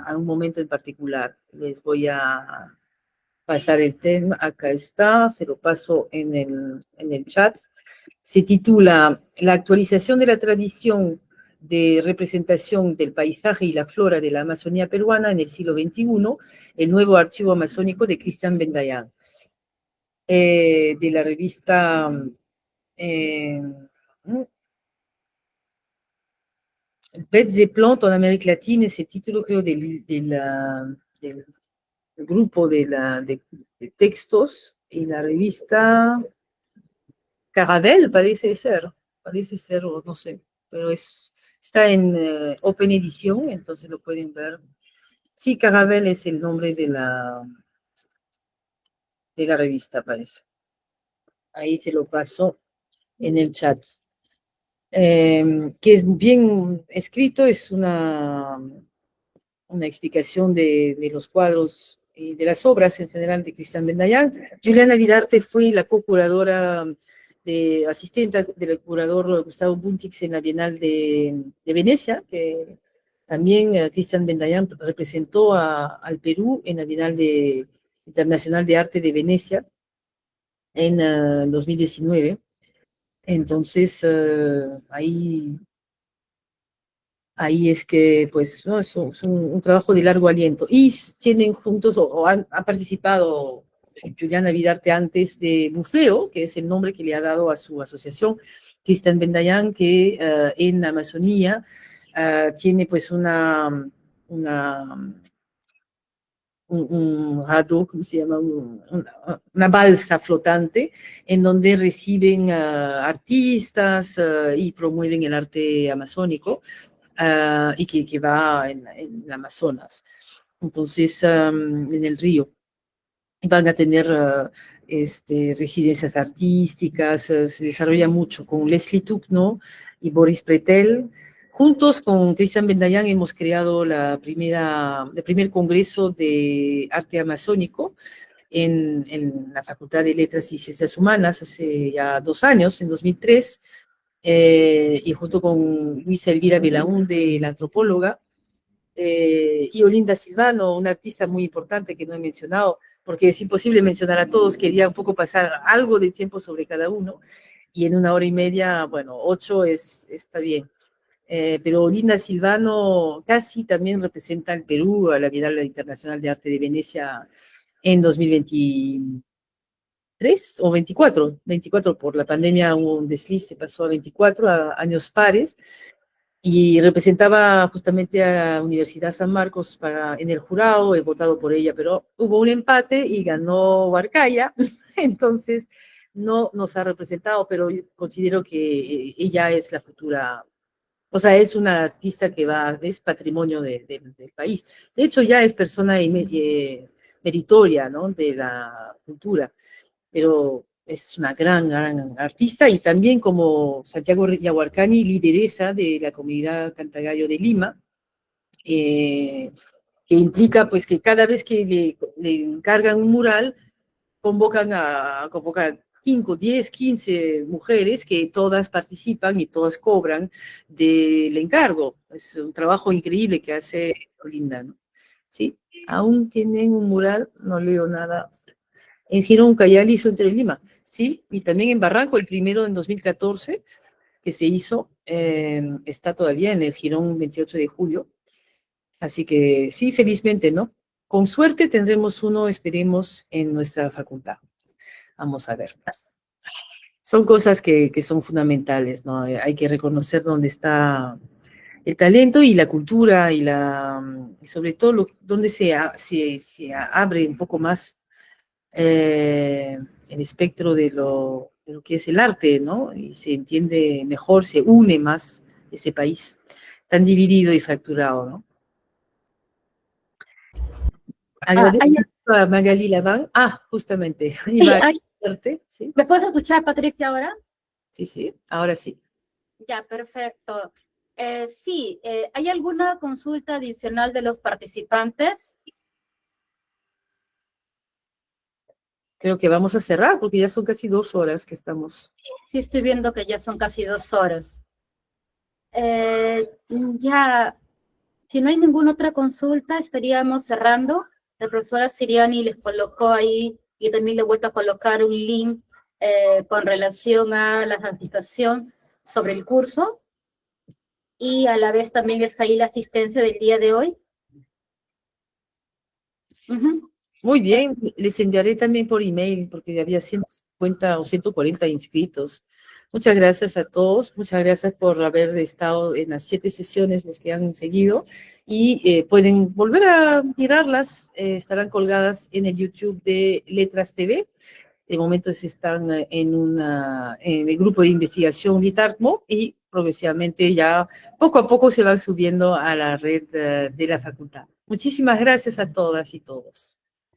a un momento en particular. Les voy a pasar el tema, acá está, se lo paso en el chat. Se titula La actualización de la tradición de representación del paisaje y la flora de la Amazonía peruana en el siglo XXI, el nuevo archivo amazónico de Cristian Bendayan, de la revista eh, Bêtes et plantes en Amérique latine, es el título creo del grupo de textos, y la revista Caravel parece ser, o no sé, pero está en Open Edición, entonces lo pueden ver. Sí, Caravel es el nombre de la revista, parece. Ahí se lo paso en el chat. Que es bien escrito, es una explicación de los cuadros y de las obras en general de Cristian Bendayan. Juliana Vidarte fue la co-curadora, asistente del curador Gustavo Buntix en la Bienal de Venecia, que también Cristian Bendayan representó al Perú en la Bienal Internacional de Arte de Venecia en 2019. Entonces, ahí es que, pues, ¿no?, es un trabajo de largo aliento. Y tienen juntos, ha participado Juliana Vidarte antes de Bufeo, que es el nombre que le ha dado a su asociación, Cristian Bendayan, que en Amazonía tiene pues un rato, ¿cómo se llama? Una balsa flotante en donde reciben artistas y promueven el arte amazónico, y que va en el Amazonas. Entonces, en el río. Van a tener residencias artísticas, se desarrolla mucho con Leslie Tugno y Boris Pretel. Juntos con Cristian Bendayan hemos creado el primer congreso de arte amazónico en la Facultad de Letras y Ciencias Humanas hace ya 2 años, en 2003, y junto con Luisa Elvira Belaúnde, la antropóloga, y Olinda Silvano, una artista muy importante que no he mencionado, porque es imposible mencionar a todos, quería un poco pasar algo de tiempo sobre cada uno, y en 1 hora y media, bueno, 8 está bien. Pero Olinda Silvano casi también representa al Perú, a la Bienal Internacional de Arte de Venecia en 2023 o 24 por la pandemia hubo un desliz, se pasó a 24, a años pares, y representaba justamente a la Universidad San Marcos en el jurado. He votado por ella, pero hubo un empate y ganó Huarcaya, entonces no nos ha representado, pero yo considero que ella es la futura, o sea, es una artista que es patrimonio del país. De hecho, ya es persona meritoria, ¿no?, de la cultura, pero es una gran artista, y también como Santiago Yahuarcani, lideresa de la comunidad Cantagallo de Lima, que implica pues que cada vez que le encargan un mural, convocan 5, 10, 15 mujeres que todas participan y todas cobran del encargo. Es un trabajo increíble que hace Olinda, ¿no? ¿Sí? Aún tienen un mural, no leo nada, en Girón, Cayali, Centro de Lima, ¿sí? Y también en Barranco, el primero en 2014, que se hizo, está todavía en el Jirón 28 de julio. Así que sí, felizmente, ¿no? Con suerte tendremos uno, esperemos, en nuestra facultad. Vamos a ver. Son cosas que son fundamentales, ¿no? Hay que reconocer dónde está el talento y la cultura y sobre todo donde se abre un poco más el espectro de lo que es el arte, ¿no? Y se entiende mejor, se une más ese país tan dividido y fracturado, ¿no? Agradezco a Magali Laván. Justamente. Sí, ¿Sí? ¿me puedes escuchar, Patricia, ahora? Sí, ahora sí. Ya, perfecto. Sí, ¿hay alguna consulta adicional de los participantes? Creo que vamos a cerrar porque ya son casi 2 horas que estamos. Sí, estoy viendo que ya son casi 2 horas. Ya, si no hay ninguna otra consulta, estaríamos cerrando. La profesora Siriani les colocó ahí, y también le he vuelto a colocar un link con relación a la certificación sobre el curso, y a la vez también está ahí la asistencia del día de hoy. Muy bien, les enviaré también por email porque había 150 o 140 inscritos. Muchas gracias a todos, muchas gracias por haber estado en las 7 sesiones, los que han seguido, y pueden volver a mirarlas, estarán colgadas en el YouTube de Letras TV. De momento están en el grupo de investigación Litartmo, y progresivamente ya poco a poco se van subiendo a la red de la facultad. Muchísimas gracias a todas y todos.